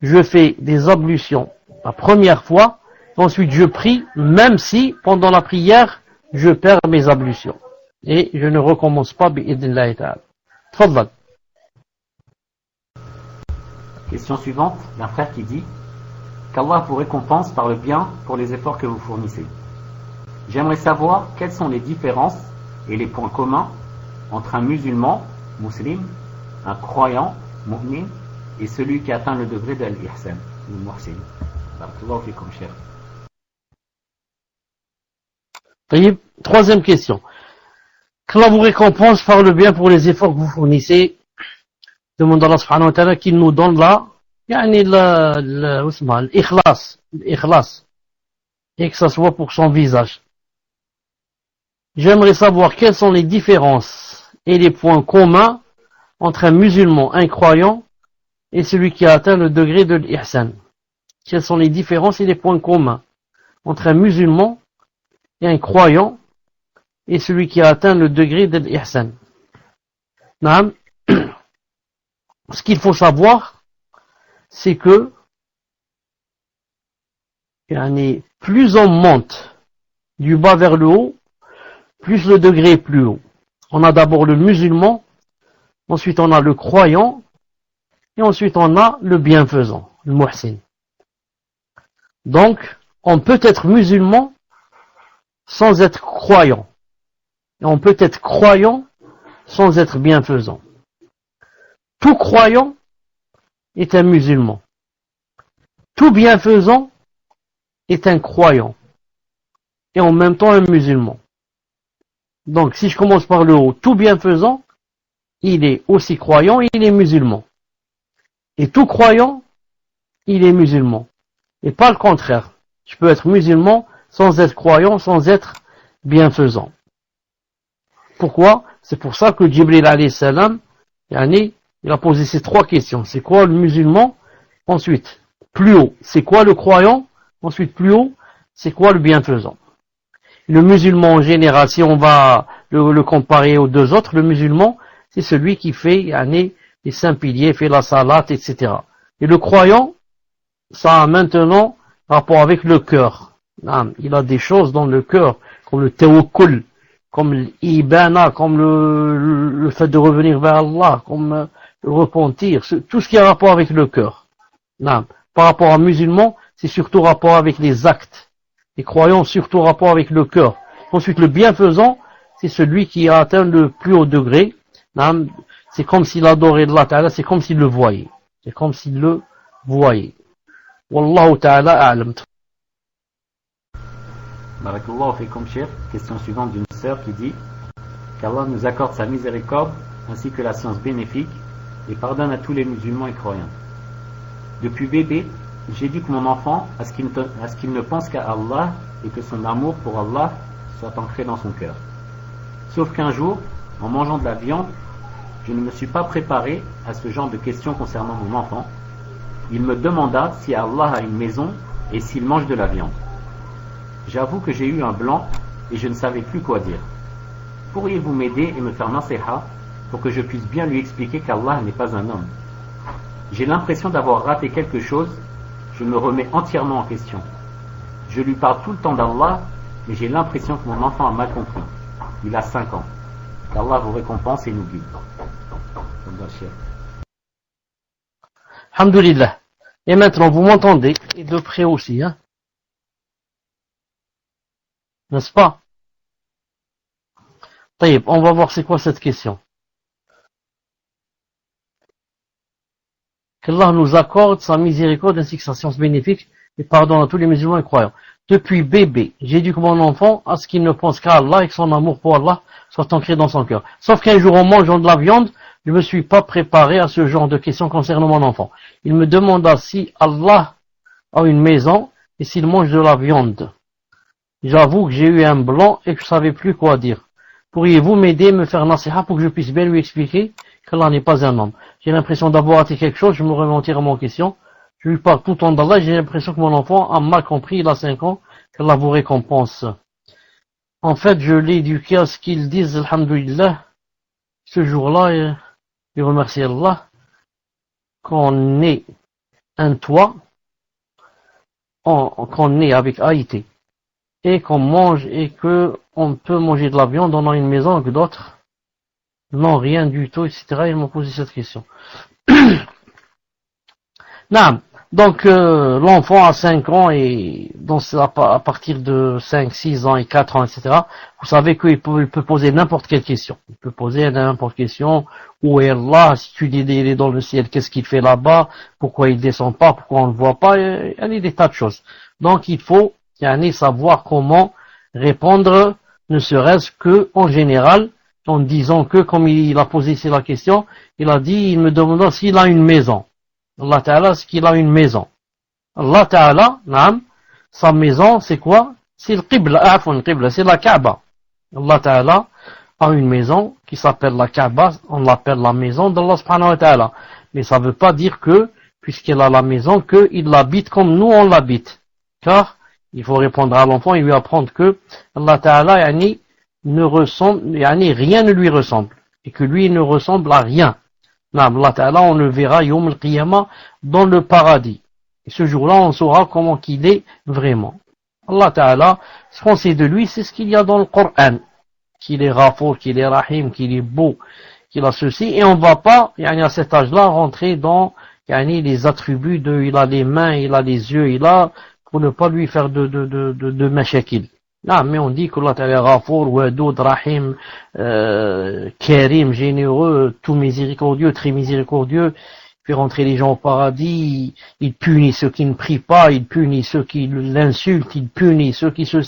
je fais des ablutions la première fois, ensuite je prie, même si pendant la prière, je perds mes ablutions. Et je ne recommence pas, bi'idnillahi ta'ala. Tfaddal. Question suivante, d'un frère qui dit qu'Allah vous récompense par le bien pour les efforts que vous fournissez. J'aimerais savoir quelles sont les différences et les points communs entre un musulman, musulman, un croyant, mu'min, et celui qui atteint le degré de l'ihsan, le muhsin. Barakallahu fikum, cher. Troisième question. Qu'Allah vous récompense par le bien pour les efforts que vous fournissez. Demande Allah subhanahu wa ta'ala qu'il nous donne l'ikhlas, et que ça soit pour son visage. J'aimerais savoir quelles sont les différences et les points communs entre un musulman, un croyant, et celui qui a atteint le degré de l'ihsan. Quelles sont les différences et les points communs entre un musulman et un croyant, et celui qui a atteint le degré de l'ihsan. Ce qu'il faut savoir, c'est que plus on monte du bas vers le haut, plus le degré est plus haut. On a d'abord le musulman, ensuite on a le croyant, et ensuite on a le bienfaisant, le muhsin. Donc, on peut être musulman sans être croyant. Et on peut être croyant sans être bienfaisant. Tout croyant est un musulman. Tout bienfaisant est un croyant. Et en même temps un musulman. Donc si je commence par le haut, tout bienfaisant, il est aussi croyant et il est musulman. Et tout croyant, il est musulman. Et pas le contraire. Je peux être musulman sans être croyant, sans être bienfaisant. Pourquoi? C'est pour ça que Jibril alayhi salam, il a posé ces trois questions. C'est quoi le musulman? Ensuite, plus haut, c'est quoi le croyant? Ensuite, plus haut, c'est quoi le bienfaisant? Le musulman en général, si on va le comparer aux deux autres, le musulman, c'est celui qui fait les 5 piliers, fait la salat, etc. Et le croyant, ça a maintenant rapport avec le cœur. Il a des choses dans le cœur, comme le tawakkul, comme l'ibana, comme le fait de revenir vers Allah, comme le repentir, tout ce qui a rapport avec le cœur. Par rapport à musulman, c'est surtout rapport avec les actes. Les croyants, surtout rapport avec le cœur. Ensuite, le bienfaisant, c'est celui qui a atteint le plus haut degré. C'est comme s'il adorait Allah Ta'ala, c'est comme s'il le voyait. C'est comme s'il le voyait. Wallahu Ta'ala a'lam. Barakallahu fikum, cher. Question suivante d'une sœur qui dit qu'Allah nous accorde sa miséricorde ainsi que la science bénéfique et pardonne à tous les musulmans et croyants. Depuis bébé, j'éduque mon enfant à ce qu'il ne pense qu'à Allah et que son amour pour Allah soit ancré dans son cœur. Sauf qu'un jour, en mangeant de la viande, je ne me suis pas préparé à ce genre de questions concernant mon enfant. Il me demanda si Allah a une maison et s'il mange de la viande. J'avoue que j'ai eu un blanc et je ne savais plus quoi dire. Pourriez-vous m'aider et me faire nasiha pour que je puisse bien lui expliquer qu'Allah n'est pas un homme? J'ai l'impression d'avoir raté quelque chose, je me remets entièrement en question. Je lui parle tout le temps d'Allah, mais j'ai l'impression que mon enfant a mal compris. Il a 5 ans. Qu'Allah vous récompense et nous guide. Alhamdulillah. Et maintenant, vous m'entendez, et de près aussi, n'est-ce pas? Taïb, on va voir c'est quoi cette question. Qu'Allah nous accorde sa miséricorde ainsi que sa science bénéfique et pardonne à tous les musulmans et croyants. Depuis bébé, j'éduque mon enfant à ce qu'il ne pense qu'à Allah et que son amour pour Allah soit ancré dans son cœur. Sauf qu'un jour, en mangeant de la viande, je ne me suis pas préparé à ce genre de questions concernant mon enfant. Il me demanda si Allah a une maison et s'il mange de la viande. J'avoue que j'ai eu un blanc et que je ne savais plus quoi dire. Pourriez-vous m'aider, me faire nasiha pour que je puisse bien lui expliquer qu'Allah n'est pas un homme? J'ai l'impression d'avoir raté quelque chose, je me remets entièrement en question. Je lui parle tout le temps d'Allah, j'ai l'impression que mon enfant a mal compris, il a 5 ans, qu'Allah vous récompense. En fait, je l'ai éduqué à ce qu'ils disent, alhamdoulilah, ce jour-là, il remercie Allah, qu'on est un toit, qu'on est avec Haïti, et qu'on mange, et que on peut manger de la viande, on a une maison que d'autres, non, rien du tout, etc. Ils m'ont posé cette question. Non. Donc, l'enfant a 5 ans et donc à partir de 5, 6 ans et 4 ans, etc., vous savez qu'il peut poser n'importe quelle question. Il peut poser n'importe quelle question. Où est Allah? Si tu dis il est dans le ciel, qu'est-ce qu'il fait là-bas? Pourquoi il descend pas? Pourquoi on ne le voit pas? Il y a des tas de choses. Donc, il faut savoir comment répondre, ne serait-ce que en général, en disant que, comme il a posé ici la question, il a dit, il me demande s'il a une maison. Allah Ta'ala, est-ce qu'il a une maison? Allah Ta'ala, naam, sa maison, c'est quoi? C'est le Qibla, c'est la Kaaba. Allah Ta'ala a une maison qui s'appelle la Kaaba, on l'appelle la maison d'Allah Subhanahu wa Ta'ala. Mais ça ne veut pas dire que, puisqu'il a la maison, qu'il l'habite comme nous on l'habite. Car, il faut répondre à l'enfant et lui apprendre que Allah Ta'ala, rien ne lui ressemble. Et que lui, il ne ressemble à rien. Allah Ta'ala, on le verra Yawm al-Qiyamah dans le paradis. Et ce jour-là, on saura comment qu'il est vraiment. Allah Ta'ala, ce qu'on sait de lui, c'est ce qu'il y a dans le Coran. Qu'il est Ghafour, qu'il est Rahim, qu'il est beau, qu'il a ceci. Et on ne va pas, à cet âge-là, rentrer dans les attributs de il a les mains, il a les yeux, pour ne pas lui faire de mashakil. Non, mais on dit qu'Allah Ta'ala Ghafour, Wadoud, Rahim, Karim, généreux, tout miséricordieux, très miséricordieux, il fait rentrer les gens au paradis, il punit ceux qui ne prient pas, il punit ceux qui l'insultent, il punit ceux qui ceux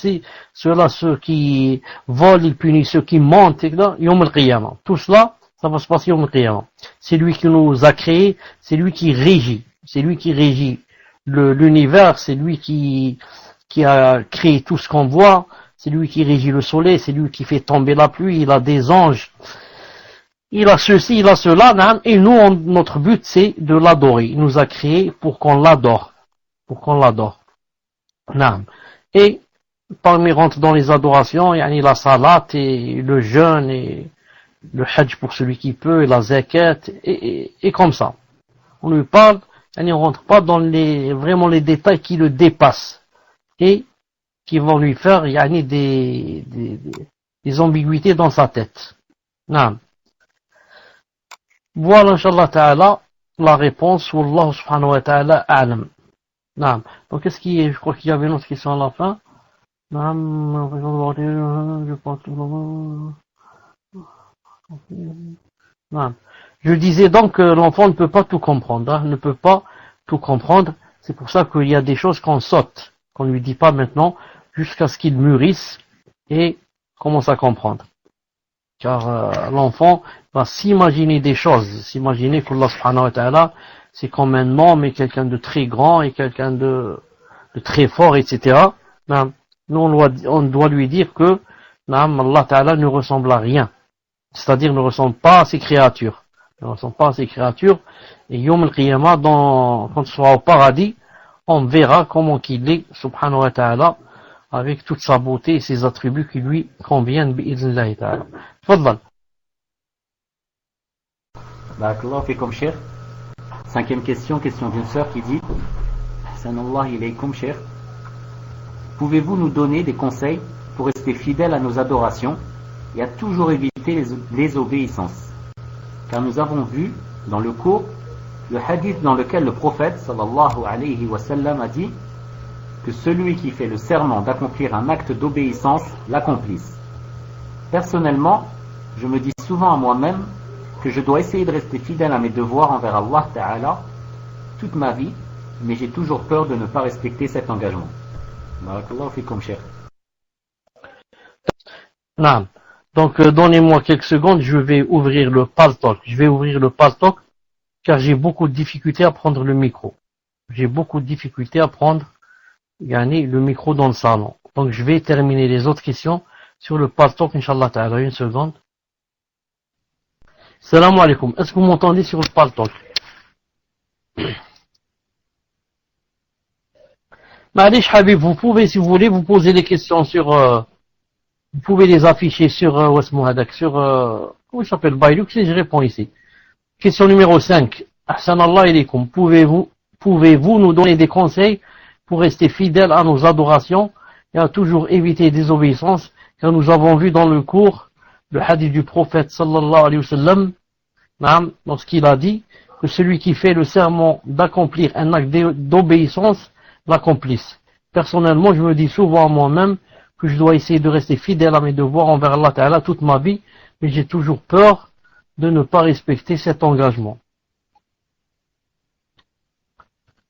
qui volent, il punit ceux qui mentent, etc. Yawm al-Qiyamah. Tout cela, ça va se passer Yawm al-Qiyamah. C'est lui qui nous a créés, c'est lui qui régit l'univers, c'est lui qui a créé tout ce qu'on voit, c'est lui qui régit le soleil, c'est lui qui fait tomber la pluie, il a des anges, il a ceci, il a cela, et nous, notre but, c'est de l'adorer. Il nous a créé pour qu'on l'adore. Et, parmi rentre dans les adorations, il y a la salat, et le jeûne, et le hajj pour celui qui peut, et la zakat, et comme ça. On lui parle, on rentre pas dans vraiment les détails qui le dépassent. Et qui vont lui faire des ambiguïtés dans sa tête. Naam. Voilà, Inch'Allah Ta'ala, la réponse, Wallahu Subhanahu wa Ta'ala a'lam. Naam. Donc, je crois qu'il y avait une autre question à la fin. Naam. Je disais donc que l'enfant ne peut pas tout comprendre, ne peut pas tout comprendre. C'est pour ça qu'il y a des choses qu'on saute, qu'on ne lui dit pas maintenant, jusqu'à ce qu'il mûrisse et commence à comprendre. Car l'enfant va s'imaginer des choses, s'imaginer qu'Allah subhanahu wa ta'ala, c'est comme un homme et quelqu'un de très grand et quelqu'un de très fort, etc. Nous, on doit lui dire que Allah ta'ala ne ressemble à rien. C'est-à-dire ne ressemble pas à ses créatures. Ne ressemble pas à ses créatures. Et Yawm al-Qiyamah, quand on sera au paradis, on verra comment qu'il est, subhanahu wa ta'ala, avec toute sa beauté et ses attributs qui lui conviennent, bi'idhnillahi ta'ala. Fadlan. Barakallahu fikum, cher. 5e question d'une sœur qui dit: Sanallahu ilaykum, cher. Pouvez-vous nous donner des conseils pour rester fidèles à nos adorations et à toujours éviter les obéissances? Car nous avons vu dans le cours le hadith dans lequel le prophète sallallahu alayhi wa sallam a dit que celui qui fait le serment d'accomplir un acte d'obéissance l'accomplisse. Personnellement, je me dis souvent à moi-même que je dois essayer de rester fidèle à mes devoirs envers Allah Ta'ala toute ma vie, mais j'ai toujours peur de ne pas respecter cet engagement. Barakallahu fikum, cher. Naam. Donc, donnez-moi quelques secondes, je vais ouvrir le Paltalk. Car j'ai beaucoup de difficultés à prendre le micro. Le micro dans le salon. Donc, je vais terminer les autres questions sur le Paltalk, Inch'Allah Ta'ala. Une seconde. Salam alaikum. Est-ce que vous m'entendez sur le Paltalk? Ma'alish Habib, vous pouvez, si vous voulez, vous poser les questions sur, vous pouvez les afficher sur, sur, comment il s'appelle, Bailux, et je réponds ici. Question numéro 5. Ahsanallah ilaykum. Pouvez-vous nous donner des conseils pour rester fidèles à nos adorations et à toujours éviter des désobéissances, car nous avons vu dans le cours le hadith du prophète sallallahu alayhi wa sallam, lorsqu'il a dit que celui qui fait le serment d'accomplir un acte d'obéissance l'accomplisse. Personnellement, je me dis souvent à moi-même que je dois essayer de rester fidèle à mes devoirs envers Allah Ta'ala toute ma vie, mais j'ai toujours peur de ne pas respecter cet engagement.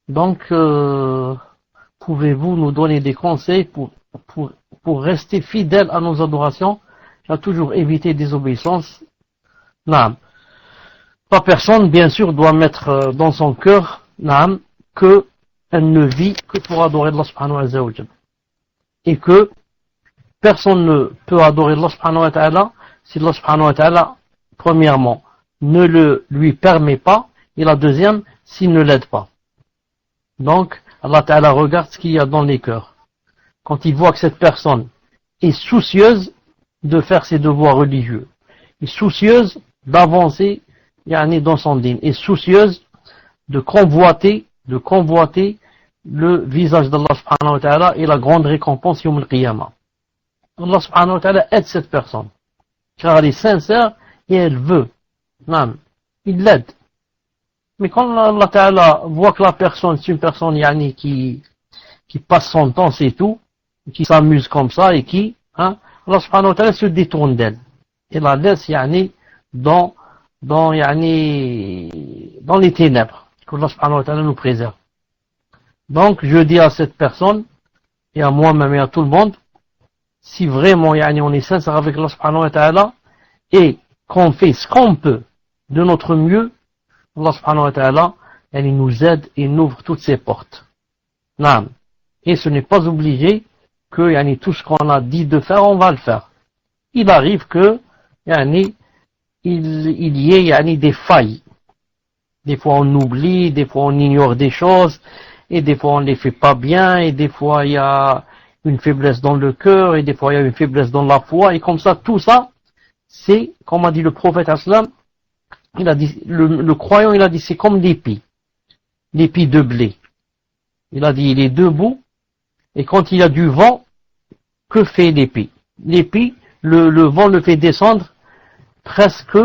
Donc, pouvez-vous nous donner des conseils pour rester fidèle à nos adorations et à toujours éviter des désobéissances? Naam. La personne, bien sûr, doit mettre dans son cœur, naam, que elle ne vit que pour adorer Allah subhanahu wa ta'ala. Et que personne ne peut adorer Allah subhanahu wa ta'ala si Allah subhanahu wa ta'ala, premièrement, ne le lui permet pas, et la deuxième, s'il ne l'aide pas. Donc, Allah ta'ala regarde ce qu'il y a dans les cœurs. Quand il voit que cette personne est soucieuse de faire ses devoirs religieux, est soucieuse d'avancer dans son dîn, est soucieuse de convoiter le visage d'Allah subhanahu wa ta'ala et la grande récompense yawm al-qiyamah. Allah subhanahu wa ta'ala aide cette personne, car elle est sincère et elle veut. Non, il l'aide. Mais quand Allah ta'ala voit que la personne, c'est une personne qui passe son temps, c'est tout, qui s'amuse comme ça et Allah subhanahu wa ta'ala se détourne d'elle. Et la laisse dans les ténèbres. Que Allah subhanahu wa ta'ala nous préserve. Donc, je dis à cette personne, et à moi-même et à tout le monde, si vraiment on est sincère avec Allah subhanahu wa ta'ala, et qu'on fait ce qu'on peut de notre mieux, Allah subhanahu wa ta'ala, il nous aide et nous ouvre toutes ses portes. Naam. Et ce n'est pas obligé que tout ce qu'on a dit de faire, on va le faire. Il arrive que il y ait des failles. Des fois on oublie, des fois on ignore des choses, et des fois on les fait pas bien, et des fois il y a une faiblesse dans le cœur, et des fois il y a une faiblesse dans la foi, et comme ça, tout ça, c'est, comme a dit le prophète aslam, il a dit, le croyant, il a dit, c'est comme l'épi de blé. Il a dit, il est debout, et quand il y a du vent, que fait l'épi? L'épi, le vent le fait descendre presque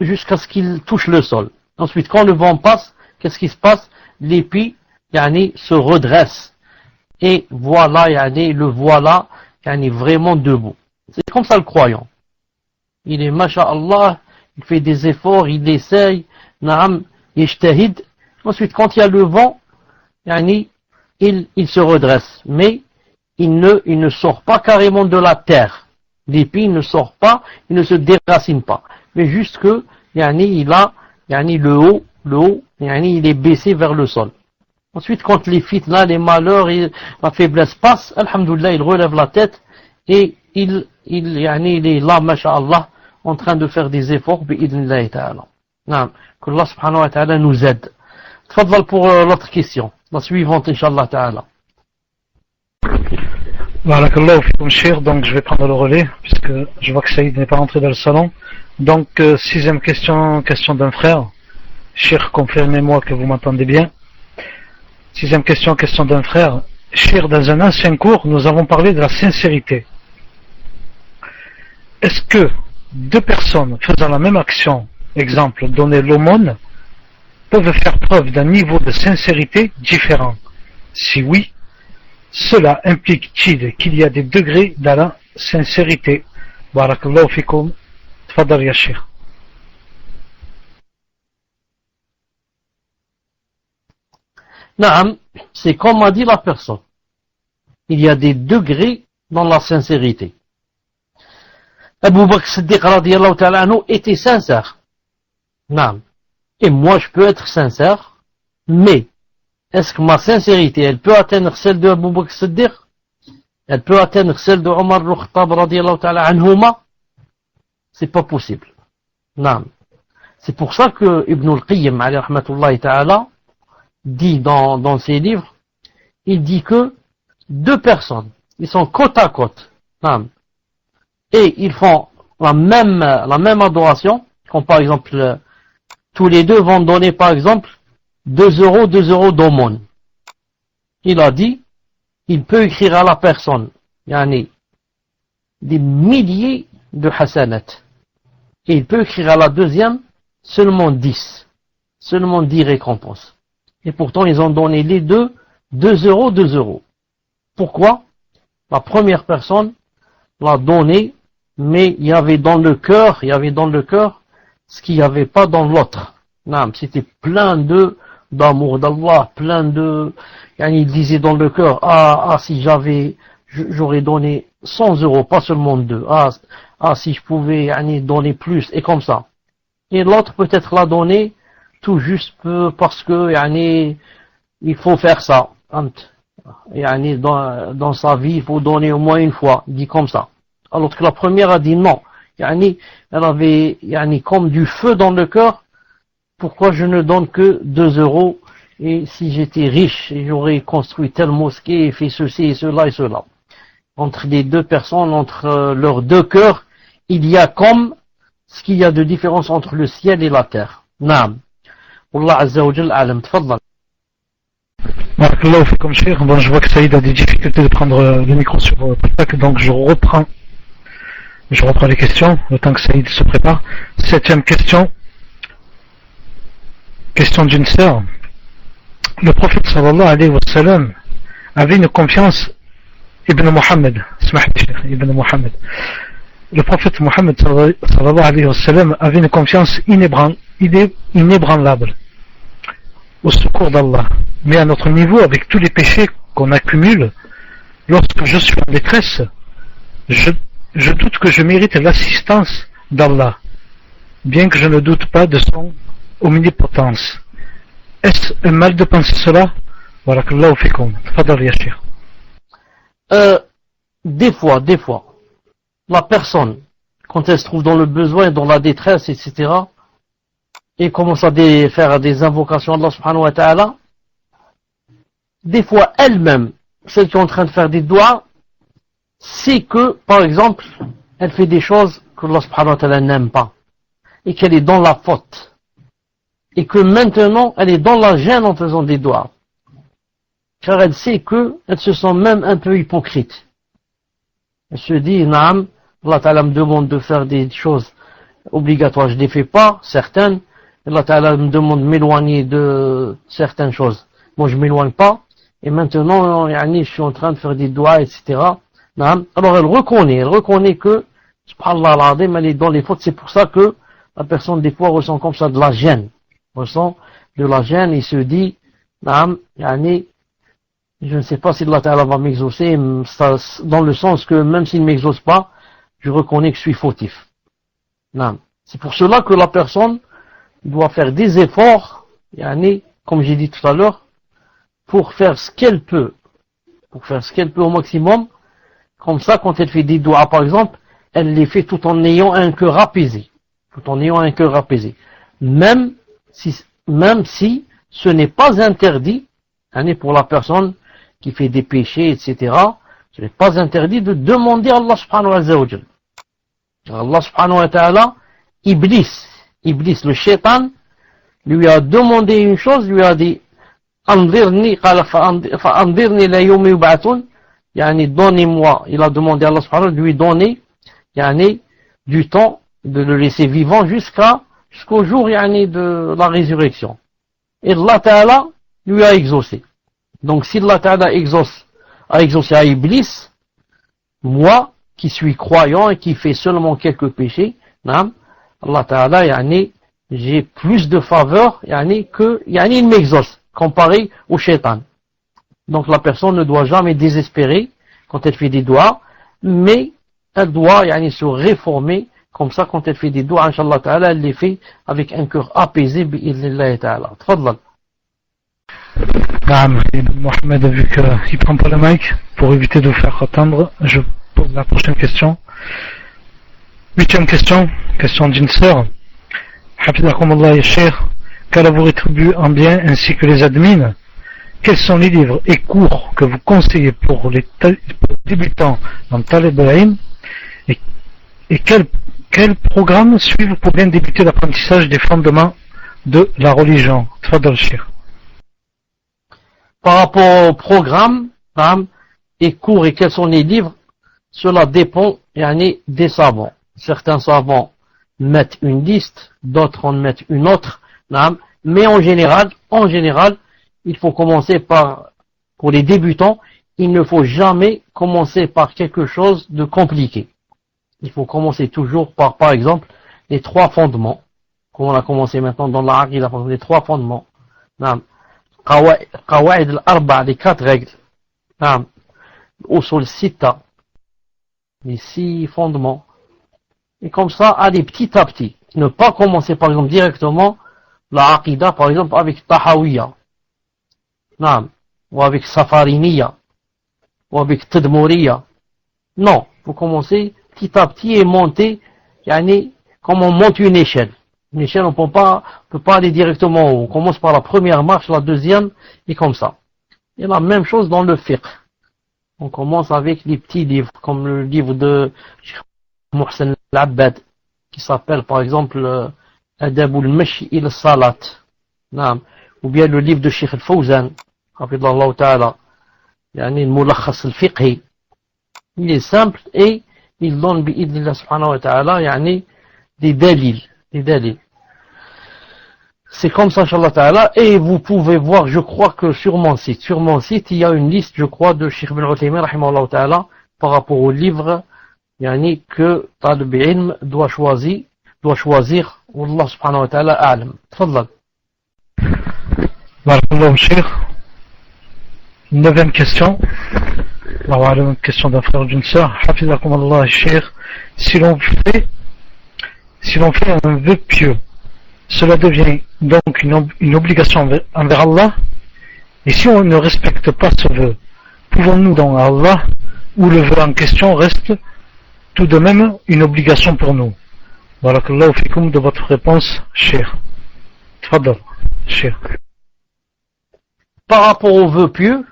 jusqu'à ce qu'il touche le sol. Ensuite, quand le vent passe, qu'est-ce qui se passe? L'épi, se redresse. Et voilà, le voilà, vraiment debout. C'est comme ça le croyant. Il est, masha'Allah, il fait des efforts, il essaye, na'am, yajtahid. Ensuite, quand il y a le vent, il se redresse. Mais, il ne sort pas carrément de la terre. L'épi ne sort pas, il ne se déracine pas. Mais juste que, il a, le haut, il est baissé vers le sol. Ensuite, quand les fitna, les malheurs et la faiblesse passent, alhamdoulilah, il relève la tête et il est là, masha'Allah, en train de faire des efforts, bi'idnillahi ta'ala. Que Allah subhanahu wa ta'ala nous aide. Tfadal pour l'autre question. La suivante, inshallah ta'ala. Barakallahu fikum cher, donc je vais prendre le relais, puisque je vois que Saïd n'est pas rentré dans le salon. Donc, sixième question d'un frère. Cher, confirmez-moi que vous m'entendez bien. Sixième question d'un frère. Cher, dans un ancien cours, nous avons parlé de la sincérité. Est-ce que deux personnes faisant la même action, exemple, donner l'aumône, peuvent faire preuve d'un niveau de sincérité différent? Si oui, cela implique-t-il qu'il y a des degrés dans la sincérité? Barakallahu fikum. Tfadal ya Cheikh. Naam, c'est comme a dit la personne. Il y a des degrés dans la sincérité. Abu Bakr Siddiq radiyallahu ta'ala anhu était sincère. Naam. Et moi je peux être sincère, mais est-ce que ma sincérité, elle peut atteindre celle de Abu Bakr Siddiq? Elle peut atteindre celle de Omar al-Khattab radiyallahu ta'ala anhuma? C'est pas possible. Naam. C'est pour ça que Ibn al-Qayyim alayhi rahmatullahi ta'ala dit dans ses livres, il dit que deux personnes, ils sont côte à côte, et ils font la même adoration, comme par exemple, tous les deux vont donner par exemple 2 euros d'aumône. Il a dit, il peut écrire à la personne, yani, des milliers de hasanat. Et il peut écrire à la deuxième seulement 10 récompenses. Et pourtant, ils ont donné les deux 2 euros. Pourquoi? La première personne l'a donné, mais il y avait dans le cœur ce qu'il n'y avait pas dans l'autre. C'était plein d'amour d'Allah, il disait dans le cœur, si j'aurais donné 100 euros, pas seulement 2, si je pouvais donner plus, et comme ça. Et l'autre peut-être l'a donné tout juste parce que il faut faire ça. Dans sa vie, il faut donner au moins une fois, dit comme ça. Alors que la première a dit non. Elle avait comme du feu dans le cœur. Pourquoi je ne donne que 2 euros? Et si j'étais riche, j'aurais construit telle mosquée et fait ceci et cela. Entre les deux personnes, entre leurs deux cœurs, il y a comme ce qu'il y a de différence entre le ciel et la terre. Naam. Allah Azza wa Jal alam. Tfaddal. Barakallahu fikum cheikh. Bon, je vois que Saïd a des difficultés de prendre le micro sur Patak, donc je reprends les questions, le temps que Saïd se prépare. 7e question. Question d'une sœur. Le prophète sallallahu alayhi wa sallam avait une confiance Ibn Muhammad. Le prophète Muhammad sallallahu alayhi wa sallam avait une confiance inébranlable au secours d'Allah. Mais à notre niveau, avec tous les péchés qu'on accumule, lorsque je suis en détresse, je doute que je mérite l'assistance d'Allah, bien que je ne doute pas de son omnipotence. Est-ce un mal de penser cela? Barakallahu fikum. Tafadhal ya Cheikh. Des fois, la personne, quand elle se trouve dans le besoin, dans la détresse, etc., et commence à faire des invocations à Allah subhanahu wa ta'ala, des fois elle-même, celle qui est en train de faire des doigts, c'est que, par exemple, elle fait des choses que Allah subhanahu wa ta'ala n'aime pas, et qu'elle est dans la faute, et que maintenant, elle est dans la gêne en faisant des doigts, car elle sait qu'elle se sent même un peu hypocrite. Elle se dit, Naam, Allah ta'ala me demande de faire des choses obligatoires, je ne les fais pas, certaines, Allah ta'ala me demande de m'éloigner de certaines choses, moi je ne m'éloigne pas, et maintenant, je suis en train de faire des doigts, etc. Naam. Alors elle reconnaît que, subhanallah al-azim, elle est dans les fautes, c'est pour ça que la personne des fois ressent comme ça de la gêne, et se dit, Naam, je ne sais pas si Allah Ta'ala va m'exaucer, dans le sens que même s'il ne m'exauce pas, je reconnais que je suis fautif. Non. C'est pour cela que la personne doit faire des efforts, comme j'ai dit tout à l'heure, pour faire ce qu'elle peut au maximum. Comme ça, quand elle fait des doigts, par exemple, elle les fait tout en ayant un cœur apaisé. Même si ce n'est pas interdit, pour la personne qui fait des péchés, etc., ce n'est pas interdit de demander à Allah subhanahu wa ta'ala. Allah subhanahu wa ta'ala, Iblis, le shaitan, lui a demandé une chose, lui a dit, Andirni la yawmi yub'athun, donnez-moi, il a demandé à Allah subhanahu wa ta'ala de lui donner, du temps, de le laisser vivant jusqu'au jour, de la résurrection. Et Allah ta'ala lui a exaucé. Donc si Allah Ta'ala a exaucé à Iblis, moi qui suis croyant et qui fais seulement quelques péchés, Allah Ta'ala, j'ai plus de faveur que il m'exauce comparé au shaitan. Donc la personne ne doit jamais désespérer quand elle fait des doigts, mais elle doit se réformer. Comme ça, quand elle fait des doigts, Inch'Allah Ta'ala, elle les fait avec un cœur apaisé, bi'idhnillah Ta'ala. Tfaddal. Mohamed a vu qu'il prend pas le mic pour éviter de vous faire attendre. Je pose la prochaine question. 8e question d'une sœur. Hafizakum Allah ya Cheikh, qu'Allah vous rétribue en bien ainsi que les admins. quels sont les livres et cours que vous conseillez pour les débutants en Talib al-Ilm et quel programme suivre pour bien débuter l'apprentissage des fondements de la religion? Tfadal Cheikh. Par rapport au programme et cours et quels sont les livres, cela dépend des savants. Certains savants mettent une liste, d'autres en mettent une autre, mais en général, il faut commencer pour les débutants, il ne faut jamais commencer par quelque chose de compliqué. Il faut commencer toujours par exemple, les 3 fondements, comme on a commencé maintenant dans la Aqida, les 3 fondements. Qawaid al-Arba', les 4 règles. Usul Sitta, les 6 fondements. Et comme ça, aller petit à petit. Ne pas commencer par exemple directement la Aqida, par exemple avec Tahawiyya, ou avec Safariniya, ou avec Tadmouriya. Non, il faut commencer petit à petit et monter, comme on monte une échelle. Une échelle, on peut pas aller directement en haut. On commence par la première marche, la deuxième, et comme ça. Et la même chose dans le fiqh. On commence avec les petits livres, comme le livre de Mohsen al-Abbad, qui s'appelle par exemple Adab al-Mashi ila Salat, ou bien le livre de Cheikh al-Fawzan, hafidhahullah ta'ala, al-Mulakhas al-Fiqhi. Il est simple et il donne bi'idnillah subhanahu wa ta'ala des dalils. C'est comme ça, inchallah ta'ala, et vous pouvez voir, je crois que sur mon site, il y a une liste, je crois, de Cheikh Ibn Uthaymin, rahimahullah ta'ala, par rapport au livre, que Talib al-Ilm doit choisir, Wallah subhanahu wa ta'ala a'lam. Tfadlal. Barakallahu Cheikh. 9e question. Une question d'un frère ou d'une sœur. Hafizakum Allah, Cheikh. Si l'on fait un vœu pieux, cela devient donc une obligation envers Allah. Et si on ne respecte pas ce vœu, pouvons-nous donc à Allah, ou le vœu en question reste tout de même une obligation pour nous? Barakallahu fikum de votre réponse, Cheikh. Tfadal, Cheikh. Par rapport au vœu pieux,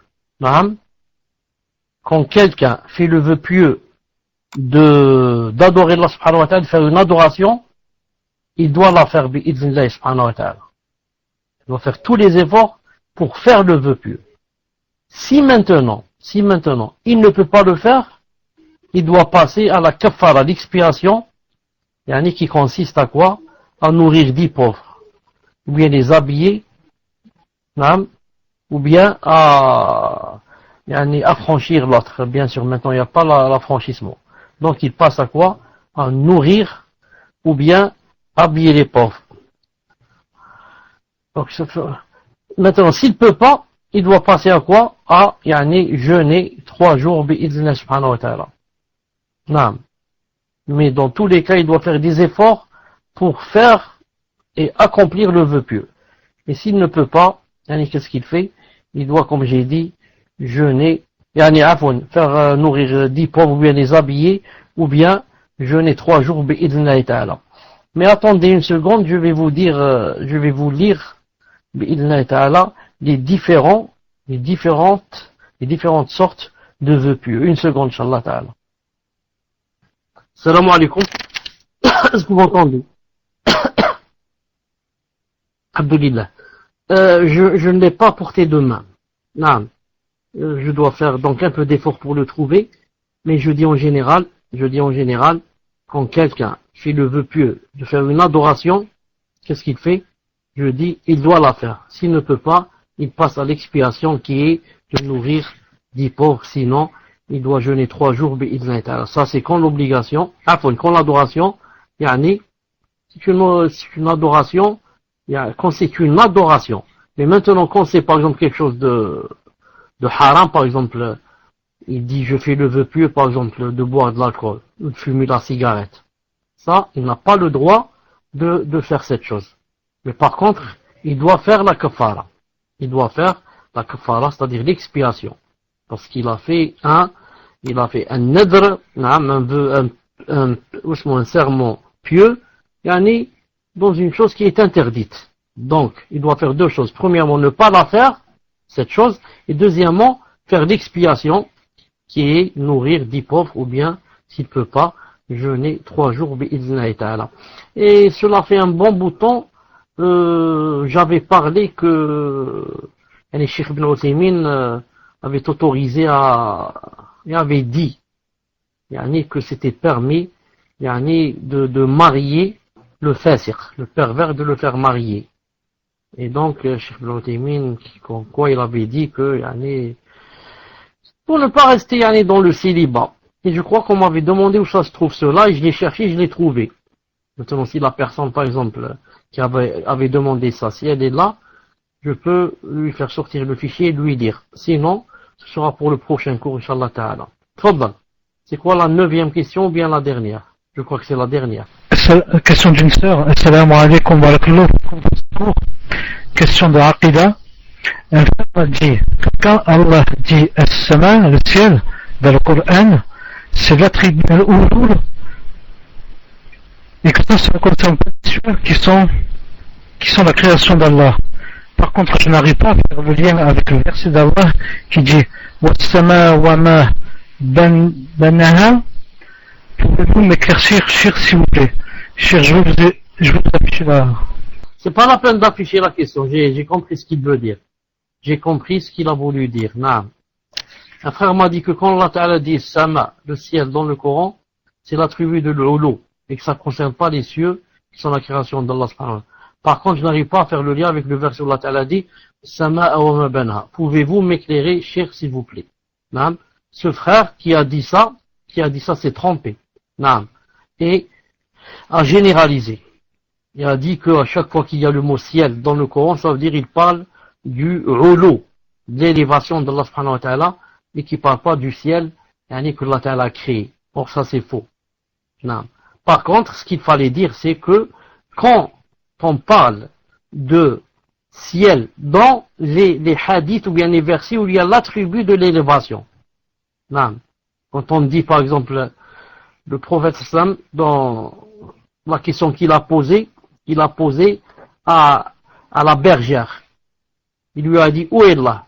quand quelqu'un fait le vœu pieux d'adorer Allah subhanahu wa ta'ala, de faire une adoration, il doit la faire bi'idhnillah subhanahu wa ta'ala. Il doit faire tous les efforts pour faire le vœu pieux. Si maintenant, il ne peut pas le faire, il doit passer à la kafara, l'expiation, qui consiste à quoi? À nourrir 10 pauvres, ou bien les habiller, ou bien à affranchir l'autre. Bien sûr, maintenant il n'y a pas l'affranchissement. Donc il passe à quoi? À nourrir, ou bien habiller les pauvres. Donc, maintenant, s'il ne peut pas, il doit passer à quoi? À jeûner 3 jours bi'idhnillah subhanahu wa ta'ala. Mais dans tous les cas, il doit faire des efforts pour faire et accomplir le vœu pieux. Et s'il ne peut pas, qu'est-ce qu'il fait? Il doit, comme j'ai dit, jeûner, faire nourrir 10 pauvres, ou bien les habiller, ou bien jeûner 3 jours bi'idhnillah ta'ala. Mais attendez une seconde, je vais vous lire bi'idhnillah ta'ala les différentes sortes de vœux pieux. Une seconde, inshallah ta'ala. Salam alaikum. Est-ce que vous m'entendez? Abdulillah. Je ne l'ai pas porté de main. Non. Je dois faire donc un peu d'effort pour le trouver, mais je dis en général, quand quelqu'un fait le vœu pieux de faire une adoration, qu'est-ce qu'il fait? Je dis, il doit la faire. S'il ne peut pas, il passe à l'expiation qui est de nourrir 10 pauvres, sinon, il doit jeûner 3 jours, ça c'est quand l'obligation, quand l'adoration, c'est une adoration, quand c'est une adoration. Mais maintenant, quand c'est par exemple quelque chose de haram, par exemple, il dit je fais le vœu pieux, par exemple, de boire de l'alcool, ou de fumer la cigarette. Ça, il n'a pas le droit de faire cette chose. Mais par contre, il doit faire la kafara. Il doit faire la kafara, c'est-à-dire l'expiation. Parce qu'il a fait un nadr, un serment pieux, dans une chose qui est interdite. Donc, il doit faire 2 choses. Premièrement, ne pas la faire, cette chose. Et deuxièmement, faire l'expiation, qui est nourrir 10 pauvres, ou bien, s'il ne peut pas, jeûner 3 jours, bi'idhnillahi ta'ala. Et cela fait un bon bout de temps, j'avais parlé que les Cheikh Ibn Uthaymin avait autorisé il avait dit que c'était permis de marier le fasiq, le pervers, de le faire marier. Et donc Cheikh Ibn Uthaymin, quoi il avait dit que pour ne pas rester dans le célibat. Et je crois qu'on m'avait demandé où ça se trouve cela, et je l'ai cherché, je l'ai trouvé. Maintenant, si la personne, par exemple, qui avait demandé ça, si elle est là, je peux lui faire sortir le fichier et lui dire. Sinon, ce sera pour le prochain cours, Inch'Allah Ta'ala. Tfadal. C'est quoi la 9e question ou bien la dernière? Je crois que c'est la dernière. Question d'une sœur. Assalamu alaikum wa rahmatullah. Question de Aqida. Un frère dit que quand Allah dit As-Sama, le ciel, dans le Coran, c'est l'attribut al-Ulul, et que ça ne concerne pas les cieux qui sont la création d'Allah. Par contre, je n'arrive pas à faire le lien avec le verset d'Allah qui dit Was-sama wa ma banaha. Pouvez-vous m'éclaircir, cher, s'il vous plaît? Cher, je vous afficher là. C'est pas la peine d'afficher la question, j'ai compris ce qu'il veut dire. J'ai compris ce qu'il a voulu dire. Naam. Un frère m'a dit que quand Allah Ta'ala dit Sama, le ciel dans le Coran, c'est l'attribut de l'Ulu, et que ça ne concerne pas les cieux qui sont la création d'Allah. Par contre, je n'arrive pas à faire le lien avec le verset où Allah Ta'ala dit Sama wa ma banha. Pouvez-vous m'éclairer, cher, s'il vous plaît? Naam. Ce frère qui a dit ça s'est trompé. Naam. Et a généralisé. Il a dit qu'à chaque fois qu'il y a le mot ciel dans le Coran, ça veut dire qu'il parle du rouleau, de l'élévation d'Allah subhanahu wa ta'ala, mais qui ne parle pas du ciel, que Allah ta'ala a créé. Or ça c'est faux. Non. Par contre, ce qu'il fallait dire, c'est que quand on parle de ciel dans les hadiths ou bien les versets où il y a l'attribut de l'élévation. Non. Quand on dit par exemple le prophète sallam, dans la question qu'il a posée, à la bergère. Il lui a dit, où est Allah?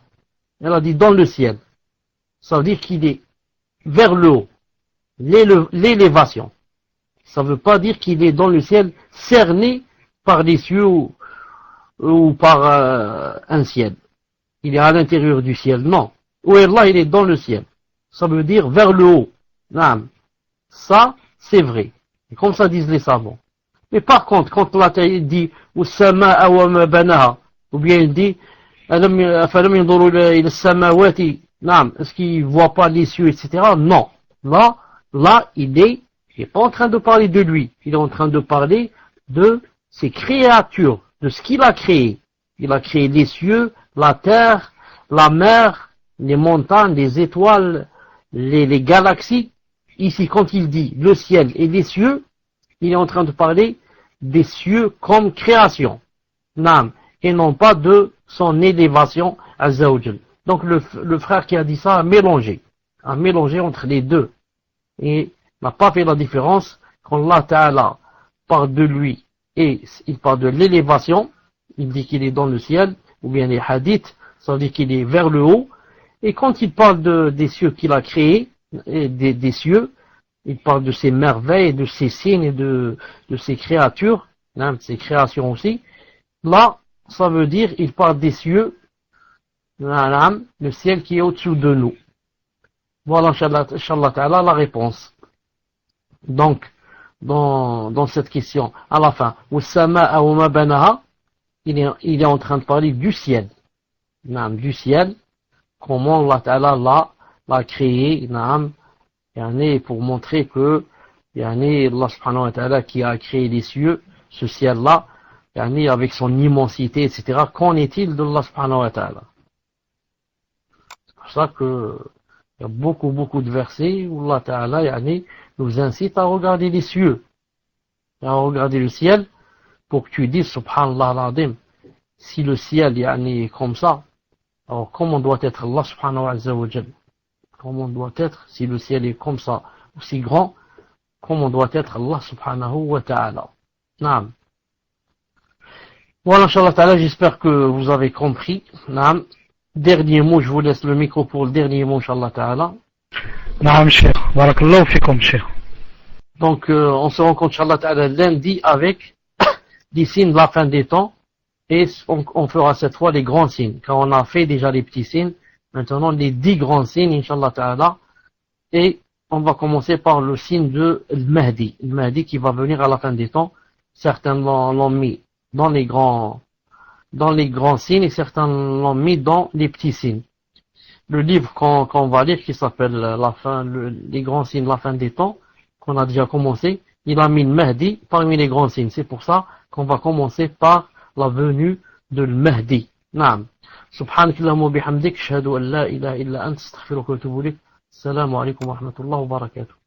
Elle a dit, dans le ciel. Ça veut dire qu'il est vers le haut. L'élévation. Ça ne veut pas dire qu'il est dans le ciel cerné par les cieux ou par un ciel. Il est à l'intérieur du ciel. Non. Où est Allah? Il est dans le ciel. Ça veut dire vers le haut. Non. Ça, c'est vrai. Et comme ça disent les savants. Mais par contre, quand Allah dit As-Sama'a wa ma banaha, ou bien il dit est-ce qu'il ne voit pas les cieux, etc. Non. Là, il n'est pas en train de parler de lui. Il est en train de parler de ses créatures, de ce qu'il a créé. Il a créé les cieux, la terre, la mer, les montagnes, les étoiles, les galaxies. Ici, quand il dit le ciel et les cieux, il est en train de parler des cieux comme création, Naam, et non pas de son élévation à Zawjal. Donc le frère qui a dit ça a mélangé entre les deux, et n'a pas fait la différence quand Allah Ta'ala parle de lui et il parle de l'élévation, il dit qu'il est dans le ciel, ou bien les hadiths, ça veut dire qu'il est vers le haut, et quand il parle des cieux qu'il a créés, et des cieux, il parle de ses merveilles, de ses signes et de ses créatures, de ses créations aussi. Là, ça veut dire, il parle des cieux, le ciel qui est au-dessous de nous. Voilà, Inch'Allah Ta'ala, la réponse. Donc, dans cette question, à la fin, As-Sama'a wa ma banaha, il est en train de parler du ciel. Du ciel, comment Allah Ta'ala l'a créé, pour montrer que Allah subhanahu wa ta'ala qui a créé les cieux, ce ciel-là, avec son immensité, etc. Qu'en est-il de Allah subhanahu wa ta'ala? C'est pour ça que il y a beaucoup de versets où Allah ta'ala nous incite à regarder les cieux, à regarder le ciel, pour que tu dises subhanallah al-azim, si le ciel est comme ça, alors comment doit être Allah subhanahu wa ta'ala? Comment doit être, si le ciel est comme ça, aussi grand, comment doit être Allah subhanahu wa ta'ala. Naam. Voilà, Inch'Allah ta'ala, j'espère que vous avez compris. Naam. dernier mot, je vous laisse le micro pour le dernier mot, Inch'Allah Ta'ala. Naam, Cheikh. Barakallahu fikum, Cheikh. Donc, on se rencontre, Inch'Allah Ta'ala, lundi avec des signes de la fin des temps. Et on fera cette fois les grands signes. Quand on a fait déjà les petits signes, maintenant les 10 grands signes, Inch'Allah Ta'ala. Et on va commencer par le signe de Mahdi. Le Mahdi qui va venir à la fin des temps. Certains l'ont mis dans les grands signes et certains l'ont mis dans les petits signes. Le livre qu'on va lire qui s'appelle les grands signes de la fin des temps, qu'on a déjà commencé, il a mis le Mahdi parmi les grands signes. C'est pour ça qu'on va commencer par la venue de Mahdi. Naam. Subhanakallahumma wa bihamdik, ashhadu an la ilaha illa anta, astaghfiruka wa atubu ilayk. Assalamu alaikum wa rahmatullahi wa barakatuh.